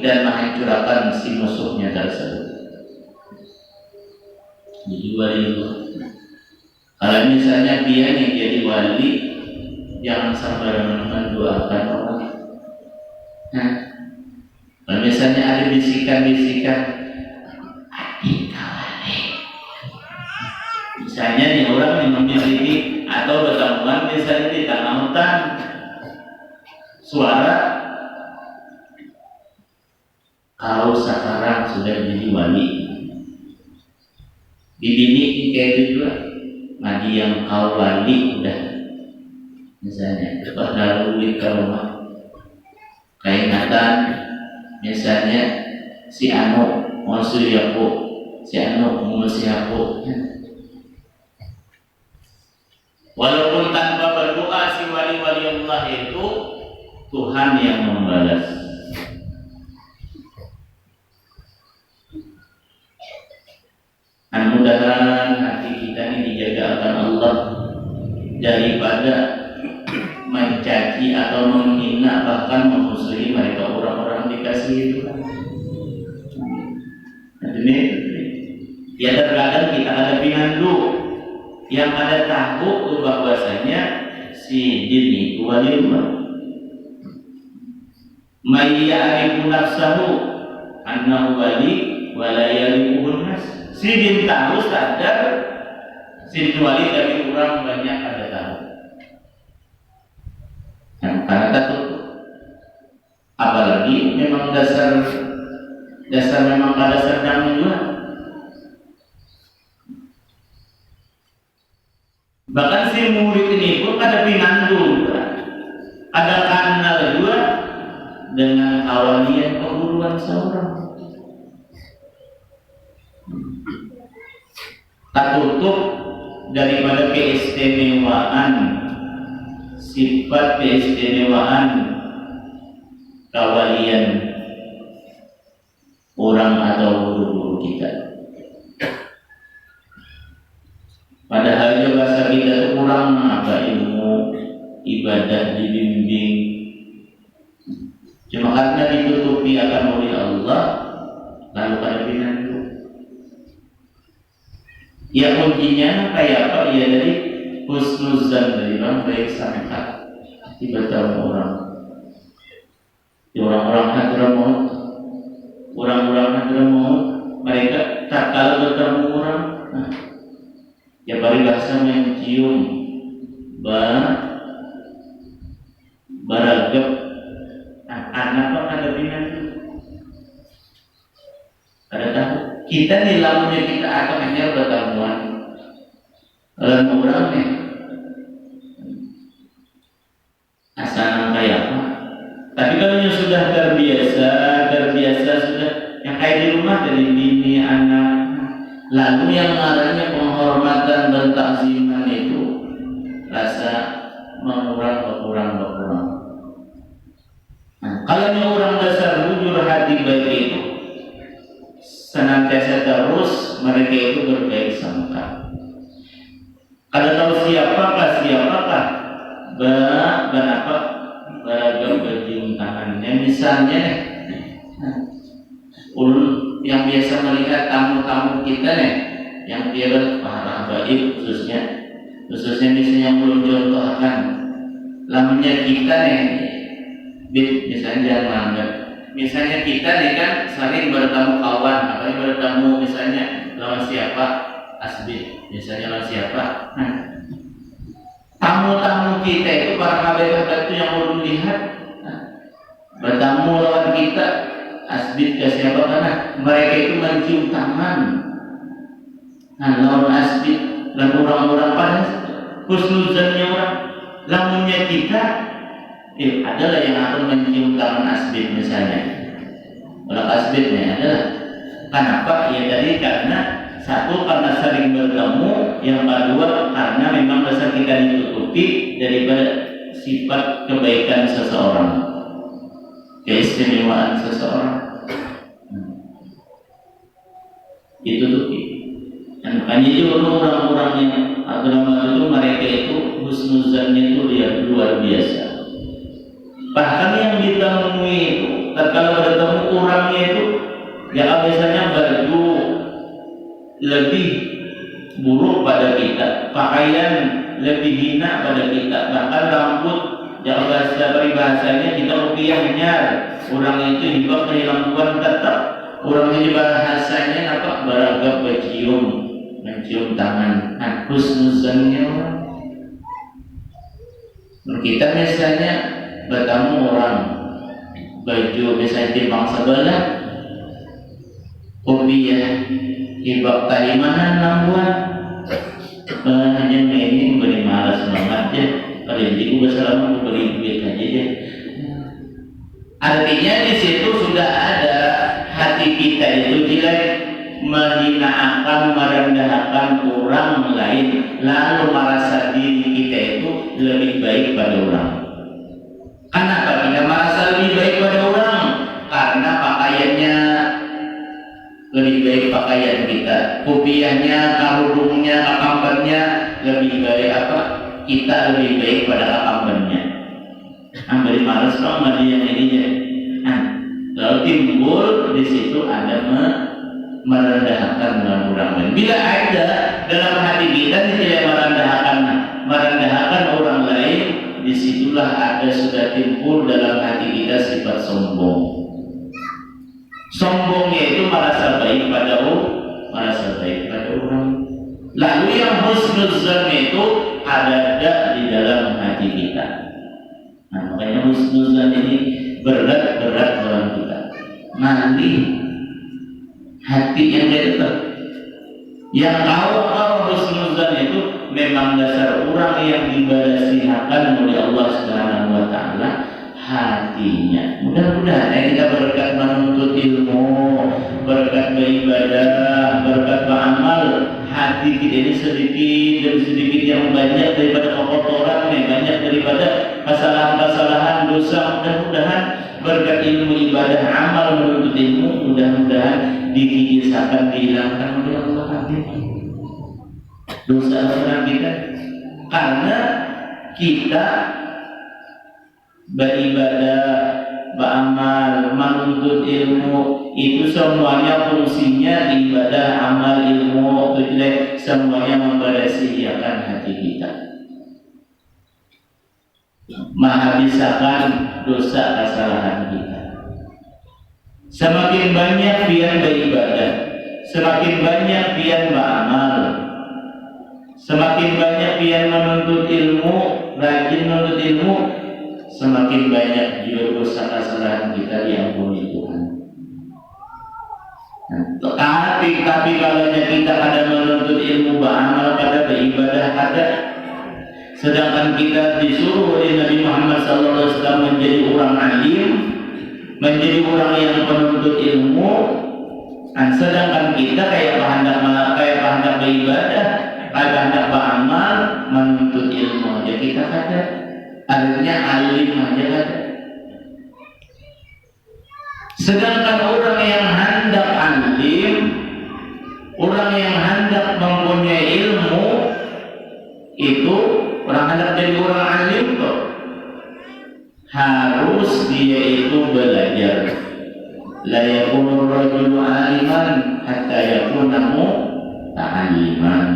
dan menghancurkan si musuhnya tersebut. Jadi wali Allah. Kalau misalnya dia yang jadi wali, jangan sabar mendoakan orang. Nah, kalau misalnya ada bisikan-bisikan, misalnya nih orang yang memiliki atau bertanggungan misalnya di tengah hutan, suara kau sekarang sudah jadi wali, bibini kayak gitu juga, ngadi yang kau wali udah, misalnya pada duit ke rumah, keingatan, misalnya si anu mau aku, si anu mau aku. Walaupun tanpa berdoa, si wali-wali Allah itu Tuhan yang membalas. Mudah-mudahan hati kita ini dijaga akan Allah daripada mencaci atau menghina, bahkan memusuhi mereka orang-orang dikasih itu. Nah, ini ya terkadang kita ada pinandu yang ada tahu bahwasanya si jin itu wali Allah. May ya'rifu nafsahu annahu wali wa la ya'rifuhu nas. Si jin tahu sadar si wali, tapi orang banyak ada tahu. Karena takut. Apalagi memang dasar memang pada sedang juga. Bahkan si murid ini pun ada pinandu, ada kanal juga dengan awalian keguruan seorang. Tak tutup daripada keistimewaan, sifat keistimewaan kawalian orang atau guru-guru kita. Padahal bahasa kita itu kurang apa ilmu ibadah dibimbing, cuma karena ditutupi akan oleh Allah lalu pada binatu. Ya kuncinya kayak apa? Ya dari husnuzan, dari orang baik sangka di bertemu orang. Di orang-orang Hadramaut, orang-orang Hadramaut mereka tak kalau bertemu orang, ya bahasa mencium baragap anak apa ada binatu. Ada tahu kita nih lamunya kita akan hanya pertemuan lalu orangnya asal kayak apa. Tapi kalau sudah terbiasa sudah yang kayak di rumah dari bini anak, lalu yang arahnya penghormatan dan takziman itu rasa berkurang. Nah, kalau orang dasar bujur hati baik itu senantiasa terus mereka itu berbaik sangka. Kalau tahu siapakah berapa beragam bercium tangannya, misalnya nih, ulun yang biasa melihat tamu-tamu kita nih, yang dia para baik khususnya misalnya yang belum contohkan, lamanya kita nih, misalnya jangan melanggar. Misalnya kita nih kan sering bertemu kawan, apalagi bertemu misalnya lawan siapa, asbi, misalnya lawan siapa. Nah, tamu-tamu kita itu para habaib itu yang ulun lihat, bertamu lawan kita asbid ke siapa karena mereka itu mencium tangan. Nah, lawan asbid dan orang-orang pada husnuzannya orang, lamunnya kita adalah yang akan mencium tangan asbid misalnya. Kalau asbidnya adalah kenapa? Ya tadi karena satu karena sering bertemu, yang kedua karena memang dasar kita ditutupi daripada sifat kebaikan seseorang, keistimewaan seseorang, ditutupi. Dan makanya itu orang-orang yang agama itu mereka itu husnuzannya itu luar biasa. Bahkan yang ditemui itu, kalau bertemu orangnya itu, ya biasanya baju lebih buruk pada kita, pakaian lebih hina pada kita, bahkan rambut yang bahasa peribahasanya kita rupiah nyar, orang itu juga kehilangan tetap, orang ini bahasanya apa beragam mencium tangan, husnuzannya orang. Kita misalnya bertemu orang baju misalnya timbang sebelah, kopiah ibak talimanan lambuan, hanya ini beri malas banget ya. Kalau jadi gue selama beri duit aja deh. Artinya di situ sudah ada hati kita itu jelek, menghinakan, merendahkan orang lain, lalu merasa diri kita itu lebih baik pada orang. Kenapa kita merasa lebih baik pada orang? Karena pakaiannya lebih baik pakaian kita, kopiahnya, kerudungnya, akambannya lebih baik apa? Kita lebih baik pada akambannya. Beri malas dong sama dia ininya. Lalu timbul di situ ada merendahkan orang lain. Bila ada dalam hati kita tidak merendahkan orang lain, disitulah ada sudah timbul dalam hati kita sifat sombong. Sombongnya itu merasa baik pada orang. Lalu yang husnuzan itu ada di dalam hati kita. Nah, makanya husnuzan ini berat dalam kita. Nanti hati yang tetap. Yang tahu husnuzan itu memang dasar orang yang dibarasihakan oleh Allah Subhanahu wa taala hatinya. Mudah-mudahan kita berkat menuntut ilmu, berkat beribadah, berkat beramal, hati kita ini sedikit demi sedikit yang banyak daripada kekotoran, banyak daripada kesalahan-kesalahan dosa. Mudah-mudahan berkat ilmu ibadah, amal menuntut ilmu, mudah-mudahan dihilangkan oleh Allah hati. Dosa orang kita Karena kita beribadah, beramal, menuntut ilmu itu semuanya fungsinya ibadah, amal, ilmu, semuanya memberdayakan hati kita, menghabiskan dosa kesalahan kita. Semakin banyak pian beribadah, semakin banyak pian beramal, semakin banyak pian menuntut ilmu, rajin menuntut ilmu, semakin banyak juga dosa kesalahan kita diampuni Tuhan. Tapi kalau kita ada menuntut ilmu, beramal, pada beribadah, ada, sedangkan kita disuruh oleh Nabi Muhammad SAW menjadi orang alim, menjadi orang yang menuntut ilmu, dan sedangkan kita kayak hendak beribadah, kayak hendak beramal, menuntut ilmu aja kita ada. Akhirnya alim aja ada. Sedangkan orang yang hendak alim, orang yang hendak mempunyai ilmu, itu orang hendak jadi orang alim kok, harus dia itu belajar. La yakunu rajulu aliman hatta yakunahu ta'aliman.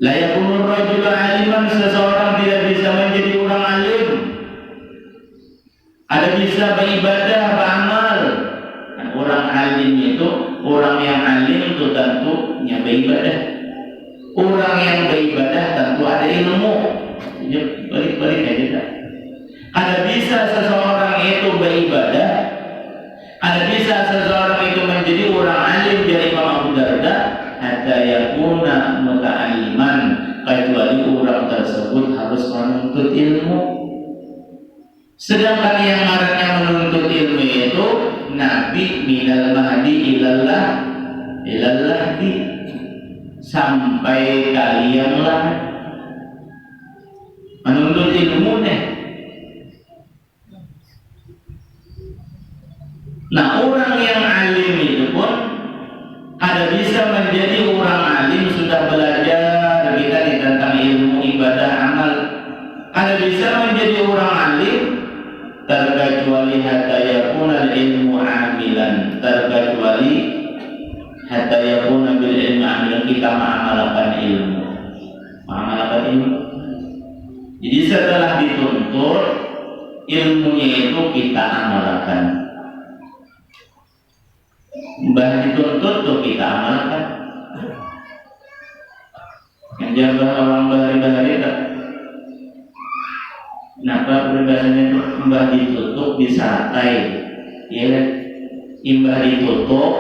La yakunu rajulu aliman, seseorang tidak bisa menjadi orang alim. Ada bisa beribadah, beramal. Nah, orang alim itu, orang yang alim itu tentunya beribadah. Orang yang beribadah tentu ada ilmu. Balik-balik aja. Ada bisa seseorang itu beribadah, ada bisa seseorang itu menjadi orang alim dari Imam Abu Darda, hatta yakuna muta'alliman, kecuali orang tersebut harus menuntut ilmu. Sedangkan yang ngarannya menuntut ilmu itu Nabi minal mahdi ilallah sampai kalian lah menuntut ilmu nih. Nah, orang yang alim itu pun ada bisa menjadi orang alim, sudah belajar kita tentang ilmu, ibadah, amal. Ada bisa menjadi orang alim terkecuali hatta yakuna ilmu amilan, terkecuali hatta yakuna bil ilmu amilan, kita mengamalkan ilmu. Jadi setelah dituntut ilmunya itu kita amalkan. Mbah dituntut tuh kita amalkan. Yang jaga orang bahari-bahari tak. Kenapa berbahasanya itu mbah ditutup disarakai? Ya kan? Mbah ditutup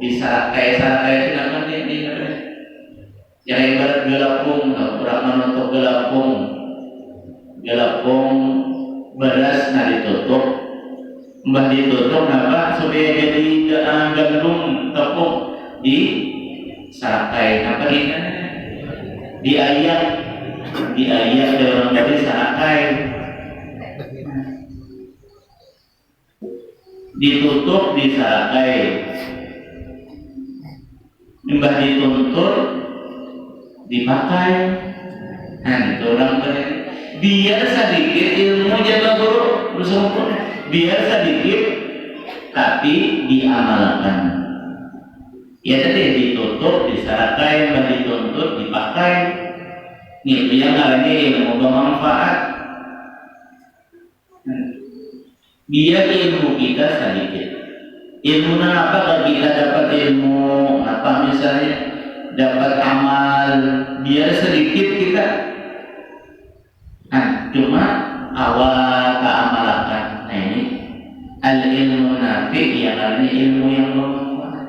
disarakai itu kenapa ini? Yang ibarat gelapung, kurang menutup gelapung beras nah ditutup. Mbah ditutup kenapa? Supaya jadi gandum tepung di sarakai. Apa ini? Diayak orang jadi sarakai. Ditutup di sarakai. Mbah dituntut dipakai. Nah, itu orang biar sedikit ilmu jaga guru bersempurna. Biar sedikit tapi diamalkan. Ya tadi ditutup, disarakai, dituntut, dipakai. Ini yang namanya ilmu bermanfaat. Biar ilmu kita sedikit. Ilmu apa? Kalau kita dapat ilmu apa misalnya dapat amal, biar sedikit kita. Nah, cuma awal keamalkan. Nah ini al-ilmu nafi, yang artinya ilmu yang bermanfaat.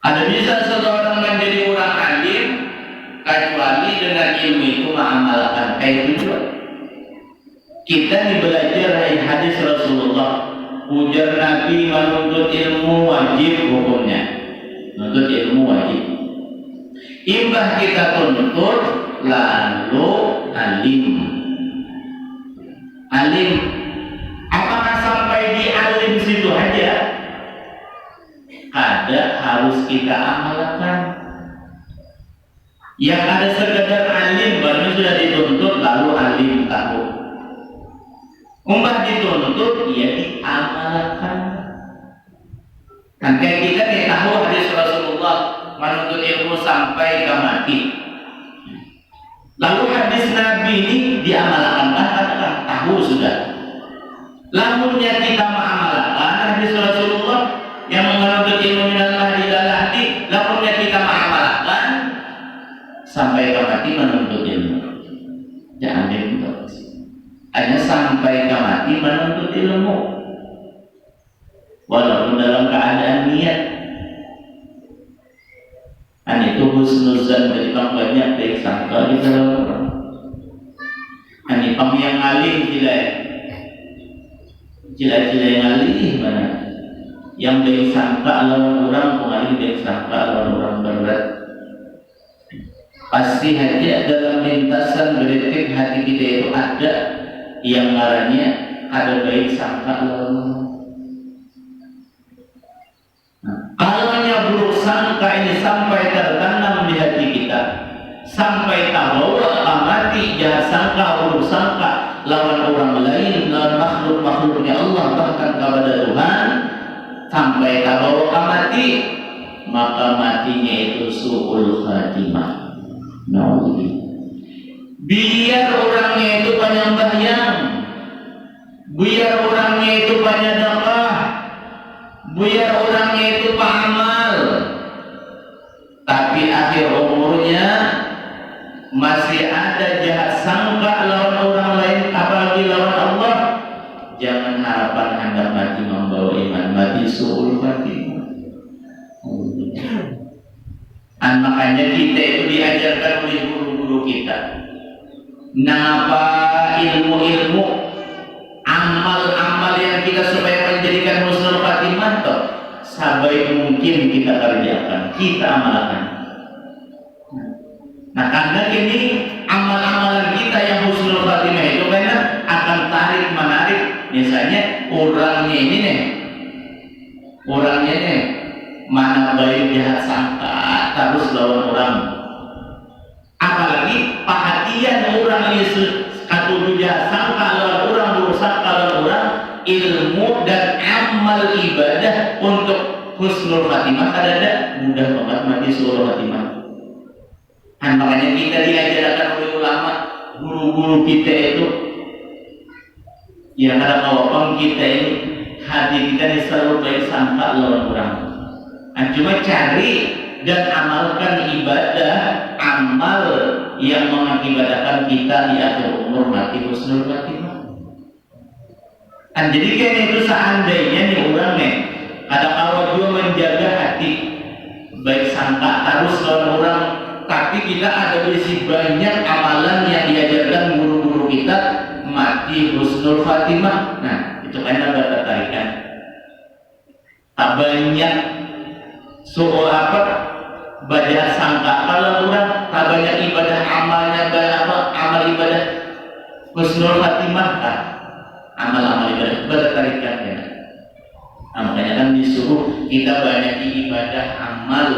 Ada bisa seseorang menjadi orang alim kecuali dengan ilmu itu mengamalkan. Kayak itu kita belajar dari hadis Rasulullah, ujar Nabi menuntut ilmu wajib hukumnya. Menuntut ilmu wajib. Imbah kita tuntut lalu alim. Alim, apakah sampai di alim situ aja? Ada harus kita amalkan. Yang ada sekedar alim baru sudah dituntut lalu alim tahu. Umpah dituntut ia diamalkan. Kan kayak kita nih tahu hadis Rasulullah menuntut ilmu sampai ke mati. Lalu hadis Nabi ini diamalkan kan tahu sudah. Lamunnya kita mengamalkan hadis Rasulullah yang menuntut ilmu minal mahdi ilal lahdi, lamunnya kita mengamalkan sampai ke mati menuntut ilmu. Jangan dituntut. Hanya sampai ke mati menuntut ilmu. Walaupun dalam keadaan niat. Itu husnuzan dari banyak baik sangka di dalam orang. Pang yang alim Cila yang alim mana? Yang baik sangka lawan orang, pengalih baik sangka lawan orang berat. Pasti hati dalam lintasan berdetik hati kita itu ada yang ngarannya ada baik sangka lawan orang. Kalaunya buruk sangka ini sampai tertanam di hati kita, sampai terbawa amati jahat sangka, buruk sangka lawan orang lain, lawan makhluk-makhluknya Allah, bahkan kepada Tuhan, sampai terbawa amati, maka matinya itu su'ul khatimah. Biar orangnya itu banyak bayang, biar orangnya itu banyak dakwah, biar orangnya itu amal, tapi akhir umurnya masih ada jahat sangka lawan orang lain, apalagi lawan Allah. Jangan harapan Anda mati membawa iman, mati su'ul khatimah. Makanya kita itu diajarkan oleh guru-guru kita. Napa ilmu-ilmu, amal-amal yang kita supaya menjadikan husnul khatimah toh sebaik mungkin kita kerjakan, kita amalkan. Nah, karena ini amal-amalan kita yang husnul khatimah itu karena akan tarik menarik. Misalnya orangnya ini nih, mana baik jahat sangka terus lawan orang. Apalagi perhatian orang Yesus katuju jahat sangka lawan orang, buruk sangka lawan orang, ilmu dan amal ibadah untuk husnul khatimah kadang mudah banget mati su'ul khatimah. Makanya kita diajarkan oleh ulama, guru-guru kita itu ya kadang awam kita ini hati kita ini selalu baik sangka lawan orang. Cuma cari dan amalkan ibadah, amal yang mengakibatkan kita di akhir umur mati husnul khatimah. Jadi kan itu seandainya nih orang nih ada awal juga menjaga hati baik sangka harus lawan orang, tapi kita ada berisi banyak amalan yang diajarkan guru-guru kita mati husnul khatimah. Nah itu kan ada tertarikan. Tak banyak soal baca sangka kalau orang, tak banyak ibadah amalnya amal ibadah husnul khatimah kan, amal ibadah bertarikan ya. Makanya kan disuruh kita banyak ibadah amal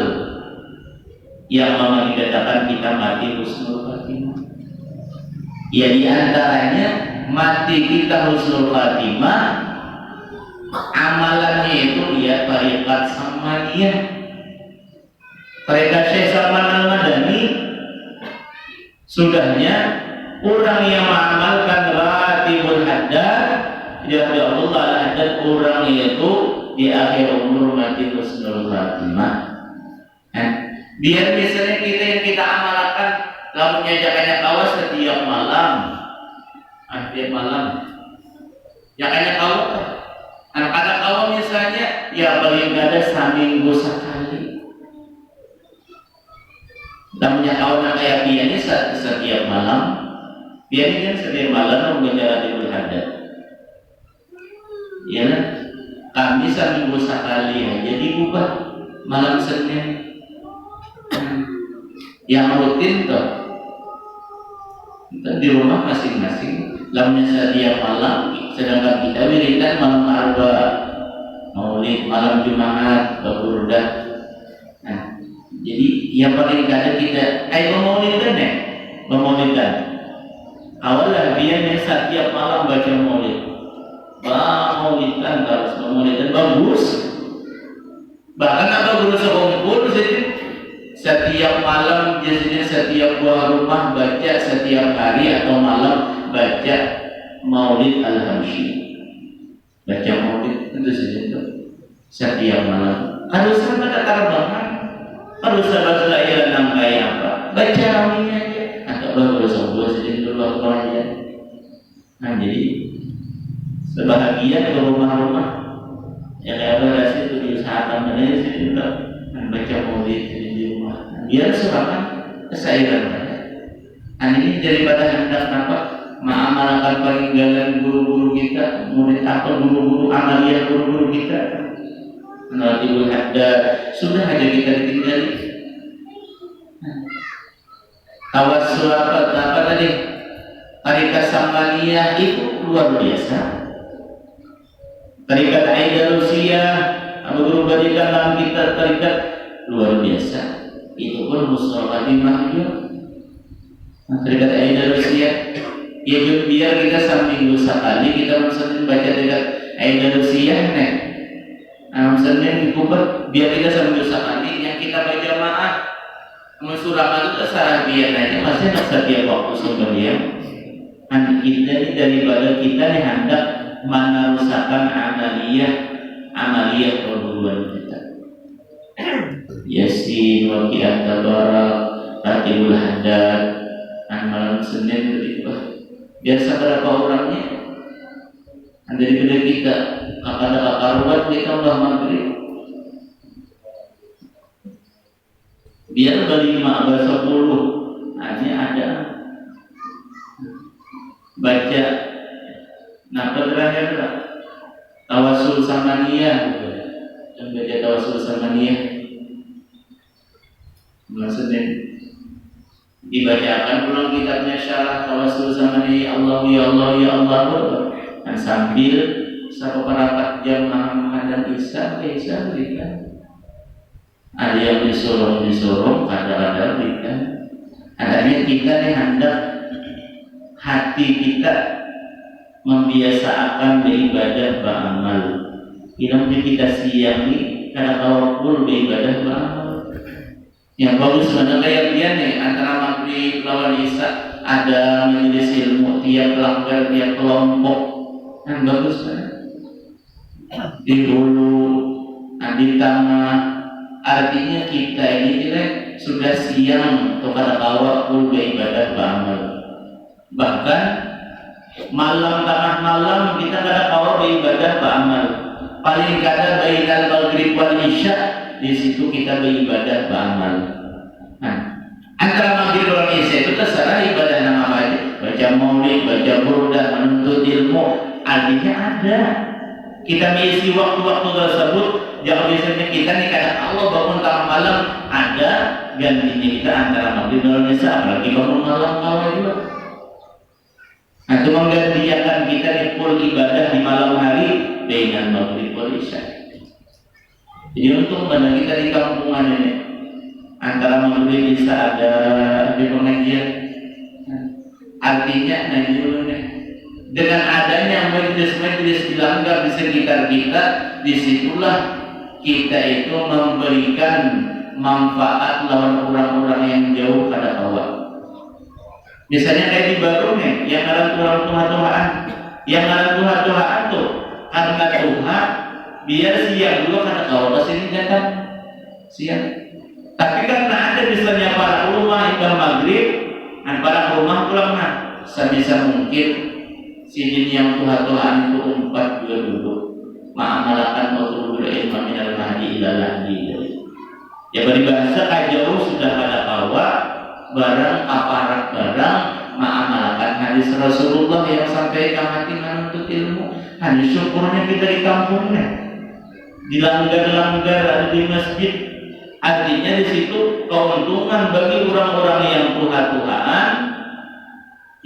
yang mengakibatkan kita mati husnul khatimah. Ya diantaranya mati kita husnul khatimah, amalannya itu dia tarikat sama dia. Tarikat Syekh Salman Al-Madani sudahnya orang yang mengamalkan ratibul haddad ya Allah al-haddad, orang itu di akhir umur mati husnul khatimah. Biar misalnya kita yang kita amalkan lalu menyajakannya kawas setiap malam, jakannya kawas anak-anak kawas misalnya ya paling ada seminggu sekali. Namanya kawan kayak piannya setiap malam, piannya kan setiap malam membaca ratibul haddad. Ya kan? Kami seminggu sekali aja diubah malam Senin. Yang rutin toh. Kita di rumah masing-masing. Lamanya setiap malam, sedangkan kita wiridan malam Arba, Maulid, malam Jumat, Baburdah. Nah, jadi yang paling kada kita memaulidan awalnya biar setiap malam baca maulid maulidan harus memaulidan bagus bahkan apa guru sekumpul jadi setiap malam jadi setiap buah rumah baca setiap hari atau malam baca maulid al-Habsyi baca maulid itu saja itu setiap malam harusnya pada tarbangan harusnya baca ilah nampai apa baca raminya aja atau baru sebuah sedikit dulu waktu aja nah jadi sebahagian ke rumah-rumah yang ada itu diusahakan dari sini juga baca maulid di rumah biar surakan kesairan ini daripada hendak apa mengamalkan peninggalan guru-guru kita murid atau guru-guru amaliyah guru-guru kita menurut ada sudah aja kita ditinggali tawassul apa tadi tarikat samaniyah itu luar biasa tarikat Aidalusiyah Abu Guru berikan dalam kita tarikat luar biasa itu pun musyawarah juga tarikat Aidalusiyah ya biar kita seminggu sekali kita misalnya baca tarikat Aidalusiyah nih Senin dikubur biar kita sambil sekali yang kita berjamaah mensurahkan itu terserah biar aja masih setiap waktu sebenarnya nanti kita ini daripada kita nih hendak meneruskan amaliyah perguruan kita Yasin waqiat tabarak tatibul hadad malam Senin begitu biasa berapa orangnya daripada kita ada karuan kita udah maghrib biar berlima bersepuluh hanya ada baca napa terakhir tawassul samaniyah dan baca tawassul samaniyah maksudnya dibacakan ulang kitabnya syarah tawassul samaniyah Allah ya Allah ya Allah dan sambil satu perapat jam menghadap Isya berikan ada yang disuruh ada berikan adanya kita nih hendak hati kita membiasakan beribadah beramal ini kita siang nih karena tawakul beribadah beramal yang bagus sebenarnya kayak dia nih antara maghrib lawan Isya ada majelis ilmu tiap langgar tiap kelompok yang bagus kan di hulu, di tengah, artinya kita ini sudah siang kepada tawakul beribadah beramal. Bahkan malam tengah malam kita kada tawakul beribadah beramal. Paling kada bainal maghrib wal isya di situ kita beribadah beramal. Nah, antara maghrib wal isya itu terserah ibadah nama aja. Baca maulid, baca burdah, menuntut ilmu, artinya ada. Kita mengisi waktu-waktu tersebut jangan biasanya kita nih kadang Allah bangun tengah malam ada gantinya kita antara maghrib dan isya apalagi bangun malam kawal juga nah itu menggantikan kita nih full ibadah di malam hari dengan maghrib dan isya jadi untuk mana kita di kampungan ini antara maghrib isya ada di pengajian artinya nanti dulu nih dengan adanya majelis-majelis dilanggar di sekitar kita, disitulah kita itu memberikan manfaat lawan orang-orang yang jauh pada Allah. Misalnya kayak di Bandung nih, yang ada Tuhan tuh karena Tuhan biar siang dulu karena kau kesini datang siang. Tapi karena ada misalnya para ulama ibadah maghrib, dan para ulama pulang sebisa mungkin sidin yang Tuhan itu umpat juga duduk ma'amalakan ma'udul ilma minal mahdi ila lahdi ya beribahasa kajauh sudah pada kawa barang aparat barang ma'amalakan hadis Rasulullah yang sampai kamati menuntut ilmu hadis syukurnya kita di kampungnya dilanggar-langgar ada di masjid artinya di situ keuntungan bagi orang-orang yang Tuhan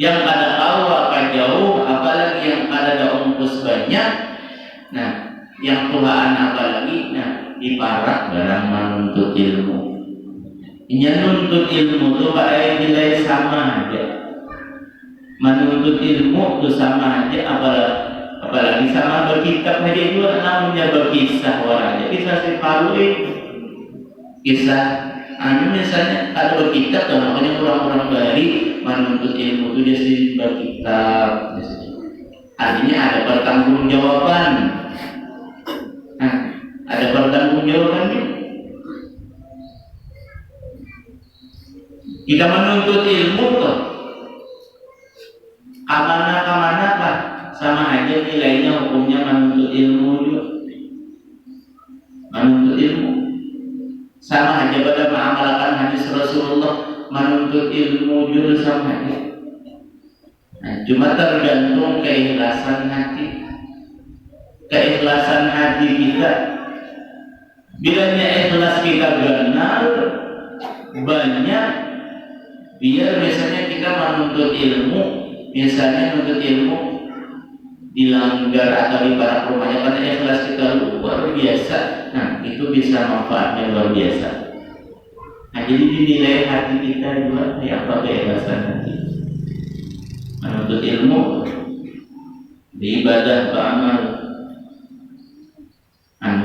yang ada kawa kajauh apalagi yang ada ongkos banyak nah yang Tuhan apalagi nah diparak barang menuntut ilmu Nya nuntut ilmu tuh Pak nilai sama aja. Menuntut ilmu tuh sama aja, apalagi sama berkitab aja juga namanya berkisah orang aja. Kisah si Palu kisah misalnya kalau berkitab tuh makanya orang-orang dari menuntut ilmu itu dia sendiri berkitab. Artinya ada pertanggungjawaban. Nah, ada pertanggungjawabannya. Kita menuntut ilmu tuh kamana Pak, sama aja nilainya, hukumnya menuntut ilmu juga. Menuntut ilmu sama aja pada mengamalkan hadis Rasulullah, menuntut ilmu juga sama aja. Nah, cuma tergantung keikhlasan hati. Keikhlasan hati kita, bilanya ikhlas kita benar banyak, biar biasanya kita menuntut ilmu, misalnya menuntut ilmu dilanggar atau di para rumahnya karena ikhlas kita luar biasa, nah itu bisa manfaatnya luar biasa. Nah jadi dinilai hati kita juga kayak apa keikhlasan hati. Menuntut ilmu, beribadah, beramal,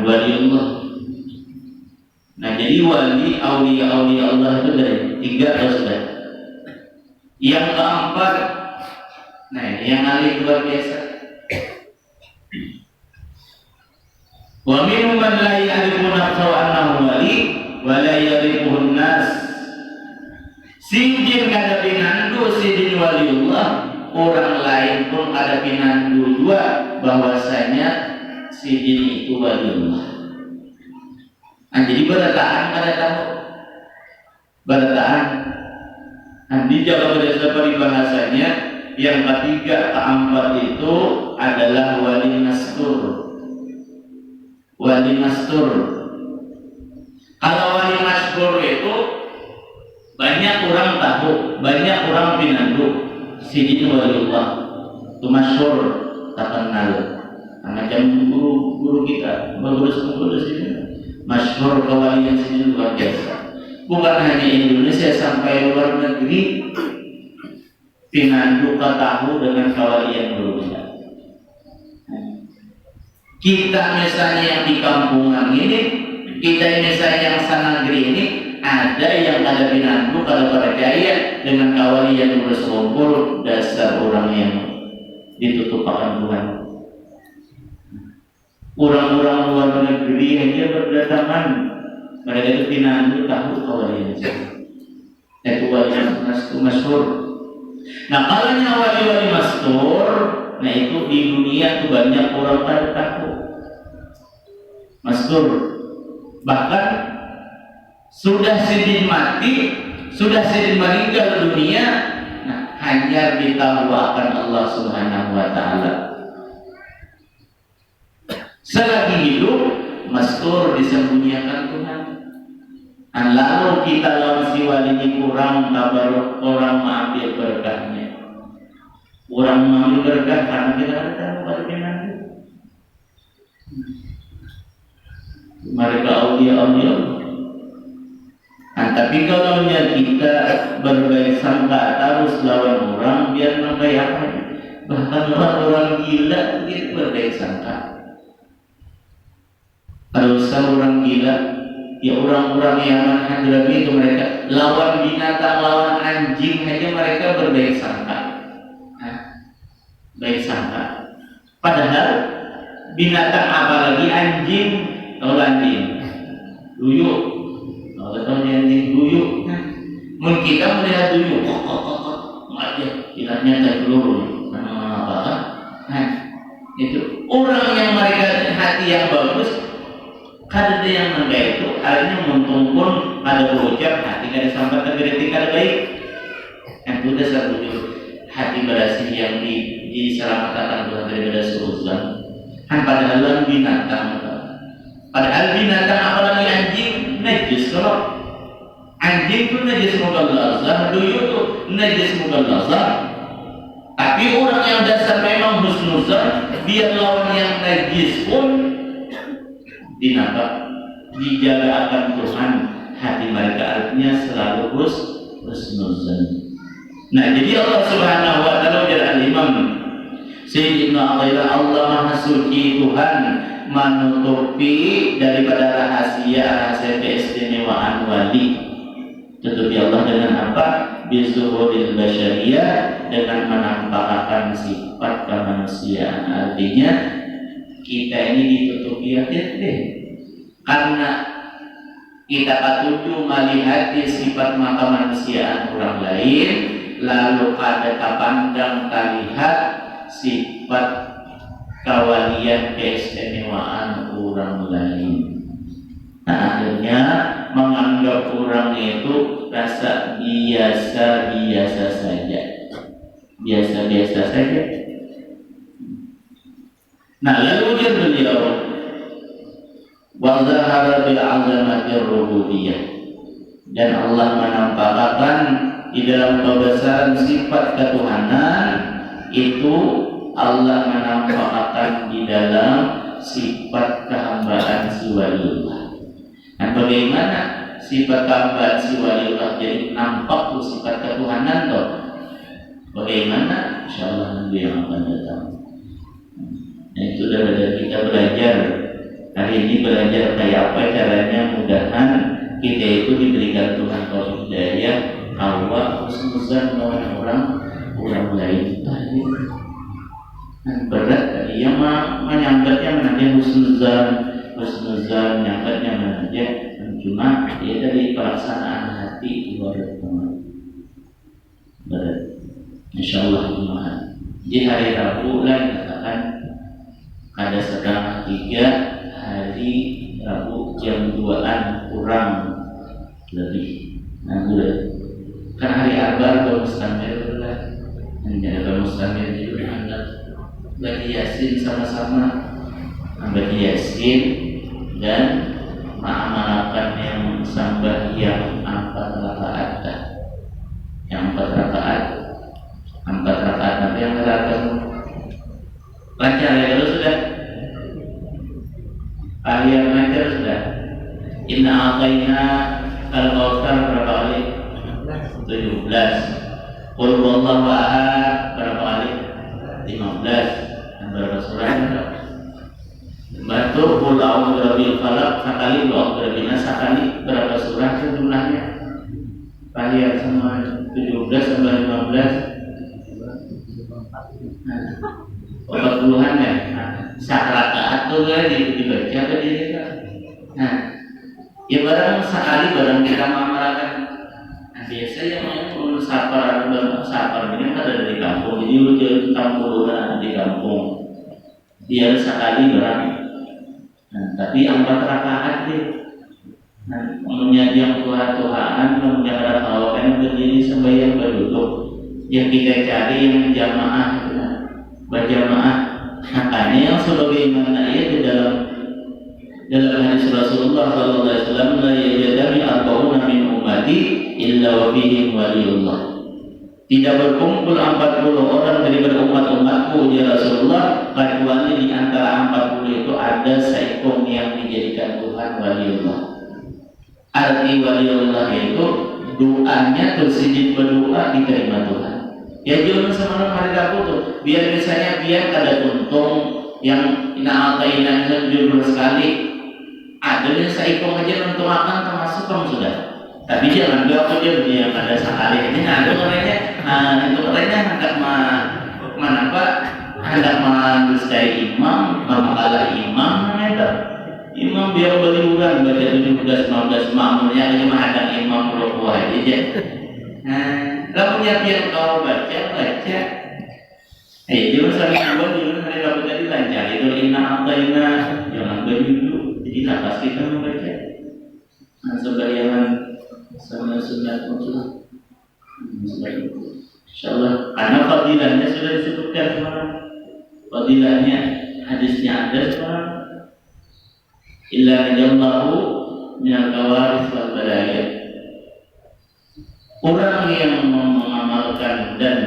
waliullah. Nah jadi wali, aulia Allah itu dari 3 atau sudah. Yang keempat, nah yang paling luar biasa. Wa minhum man la ya'rifu nafsahu annahu wali wa la ya'rifuhu an-nas. Sinjin kada pinandu sidin waliullah, orang lain pun kada pinandu juga bahwasanya sidin itu waliullah. Nah jadi berataan kada tahu, berataan. Nah dijaga berdasar peribahasanya, yang ketiga keempat itu adalah wali mastur. Wali mastur. Kalau wali mastur itu banyak orang tahu, banyak orang pinandu sidin waliullah. Itu masyhur, terkenal. Macam guru kita, guru ini masyhur kewalian sini luar biasa. Bukan hanya Indonesia, sampai luar negeri pinandu tahu dengan kewalian berbeda. Kita misalnya yang di kampungan ini, kita misalnya yang sanagri ini, ada yang ada pinandu kalau percaya dengan kewalian berselumpur, dasar orang yang ditutup akan Tuhan. Orang-orang luar negeri aja berdatangan, mereka itu pinandu tahu kewalian itu wali mastur. Nah kalau wali-wali mastur, nah itu di dunia itu banyak orang pada tahu mastur. Bahkan sudah sidin mati, sudah sidin meninggal dunia, nah hanya ditawakan Allah Subhanahu wa Ta'ala. Selagi hidup, mastur disembunyikan Tuhan. Dan lalu kita lawan si wali ini kurang, kabar orang mengambil berkahnya. Orang mengambil berkah karena kita ada bagaimana. Mereka aulia. Nah, tapi kalau kita berbaik sangka terus lawan orang, biar membayarkan. Bahkan orang gila itu berbaik sangka. Kalau orang gila, ya orang-orang yang Hadrami itu mereka lawan binatang, lawan anjing aja mereka berbaik sangka. Baik sangka. Padahal binatang apalagi anjing, kalau anjing duyuk, kalau anjing duyuk, mungkin kita melihat duyuk, aja kilahnya dari peluru, apa? Nah, itu orang yang mereka hati yang bagus. Kada yang menggait itu akhirnya untung pun ada berucap hati kada sampai tergelitik kada baik. Yang itu dasar wujud hati berasih yang diselamatkan Tuhan daripada surga. Kan padahal binatang, padahal binatang apalagi anjing najis. Kalau anjing itu najis mughalazah, duyuk itu najis mughalazah. Tapi orang yang dasar memang husnuzan, biar lawan yang najis pun dinampak, dijaga akan Tuhan, hati mereka, artinya selalu husnuzan. Nah, jadi Allah Subhanahu wa taala adalah Imam Sayyidina Allah Maha Suci, Tuhan menutupi daripada rahasia keistimewaan wali. Tutupi Allah dengan apa? Bizuhuril basyariyah, dengan menampakkan sifat kemanusiaan. Artinya kita ini ditutupi hati, karena kita patuju melihat sifat kemanusiaan orang lain, lalu ada pandang lihat sifat kawalian keistimewaan orang lain. Nah, akhirnya menganggap orang itu rasa biasa-biasa saja. Biasa-biasa saja. Nah, lalu dia beliau wa zahara bil 'azamatir rububiyyah, dan Allah menampakkan di dalam kebesaran sifat ketuhanan itu, Allah menampakkan di dalam sifat kehambaan si waliullah. Nah, bagaimana sifat kehambaan si waliullah jadi nampak tuh sifat ketuhanan toh? Bagaimana? Insyaallah nanti yang akan datang. Nah, itu dari kita belajar hari ini, belajar kayak apa caranya, mudahan kita itu diberikan Tuhan taufik hidayah, Allah husnuzan dengan orang lain. Nah, berat tadi yang menyambatnya menanya husnuzan, nyambatnya menanya, cuma dia dari pelaksanaan hati ibarat berat. Insyaallah Tuhan. Di hari Rabu lah katakan ada sedang 3 hari Rabu jam 2-an kurang lebih. Nah, kan hari Arba atau Mustamir lah, hanya ada Mustamir juga anda bagi Yasin sama-sama, bagi Yasin dan mengamalkan yang sembahyang 4 rakaat. Yang 4 rakaat nanti yang terakhir lancar ya, kalau sudah yang lancar sudah. Inna a'tayna al-kautsar berapa kali? 17. Qul huwallahu ahad berapa kali? 15. Dan berapa surah? Batu qul a'udzu birabbil falaq sekali, a'udzu birabbin nas sekali. Berapa surah jumlahnya? Kalian semua 17 sampai 15. 40-an ya. Sakrakaat tuh kan dibaca ke diri kan. Nah, ya barang sekali barang kita mengamalkan. Nah, biasa yang mau sapar ini kan ada di kampung, jadi lu jadi kampung ada di kampung. Dia sekali barang. Nah, tapi 4 rakaat deh. Nah, menjadi yang Tuhan menjaga kawakan berdiri sembahyang berduduk. Yang kita cari yang jamaah, berjamaah. Makanya yang sebagaimana ia di dalam hadis Rasulullah sallallahu alaihi wasallam, la yajadami arba'una min ummati illa wa fihim waliyullah. Tidak berkumpul 40 orang daripada umat-umatku ya Rasulullah, kecuali di antara 40 itu ada seekor yang dijadikan Tuhan waliullah. Arti waliullah itu doanya tersidit berdoa diterima Tuhan. Ya jangan semalam hari Rabu tuh, biar misalnya kada tuntung yang ina'ataina itu sekali, adanya seikong aja untuk makan termasuk kamu sudah. Tapi jangan biar dia yang ada sekali ini ada orangnya, itu orangnya hendak mendustai imam, mengkalah imam namanya. Imam biar beliuran baca 17-19 makmurnya cuma ada imam rukuk aja. Lalu yang kau baca. Jangan sampai dulu hari Rabu tadi lancar. Itu inna a'tayna, jangan berjudul. Jadi tak pasti kamu baca. Sebayangan sama sunat mutlak. Insyaallah. Karena fadilahnya sudah disebutkan semalam. Fadilahnya hadisnya ada semalam. Illa najallahu minal kawaris wal balaya. Orang yang mengamalkan dan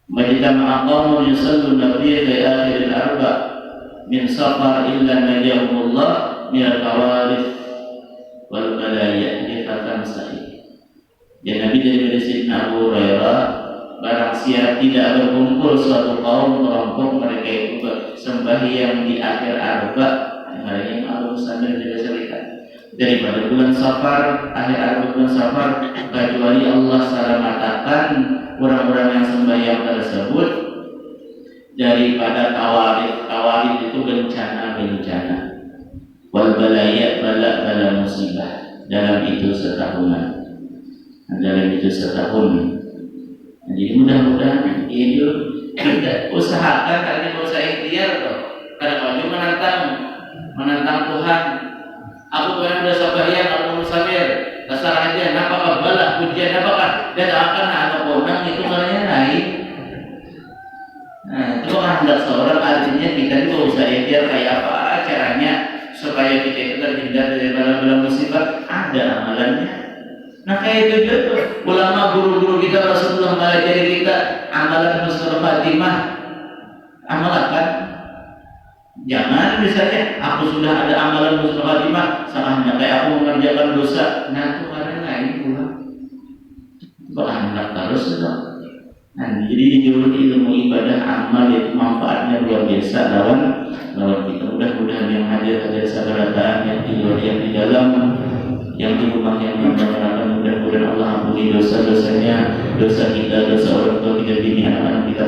majtama'a qaumun yusalluna fi akhir al-arba' min safar illa najahumullah minal kawarith wal balaya di kata Sahih. Dan Nabi dari Sayyidina Abu Hurairah, barang siapa tidak berkumpul suatu kaum kelompok mereka itu sembahyang di akhir Arba, yang Abu Samir juga cerita, daripada bulan Safar, akhir bulan Safar, kecuali Allah selamatkan orang-orang yang sembahyang tersebut daripada kawarith itu bencana wal balaya bala musibah dalam itu setahunan. Dalam itu setahun. Jadi mudah-mudahan itu kita usahakan, kalian mau saya ikhtiar toh. Kadang-kadang menantang Tuhan. Aku pengen udah sabahyang, aku musafir. Dasar aja, apakah balah hujan, apakah dan akan anak orang itu malahnya naik. Nah, itu hendak seorang artinya kita itu usaha ikhtiar kayak apa caranya supaya kita itu terhindar dari bala-bala musibah. Ada amalannya. Nah kayak itu juga tuh ulama guru-guru kita Rasulullah mengajari kita amalan husnul khatimah, amalkan. Jangan misalnya aku sudah ada amalan husnul khatimah, sama kayak aku mengerjakan dosa, nah itu karena lain pula. Beranak terus dong. Nah jadi ilmu ibadah amal itu manfaatnya luar biasa lawan kita. Mudah-mudahan yang hadir saudara yang di dalam yang di rumah yang mendengarkan, mudah-mudahan Allah ampuni dosa-dosanya, dosa kita, dosa orang tua kita, bini anak-anak kita.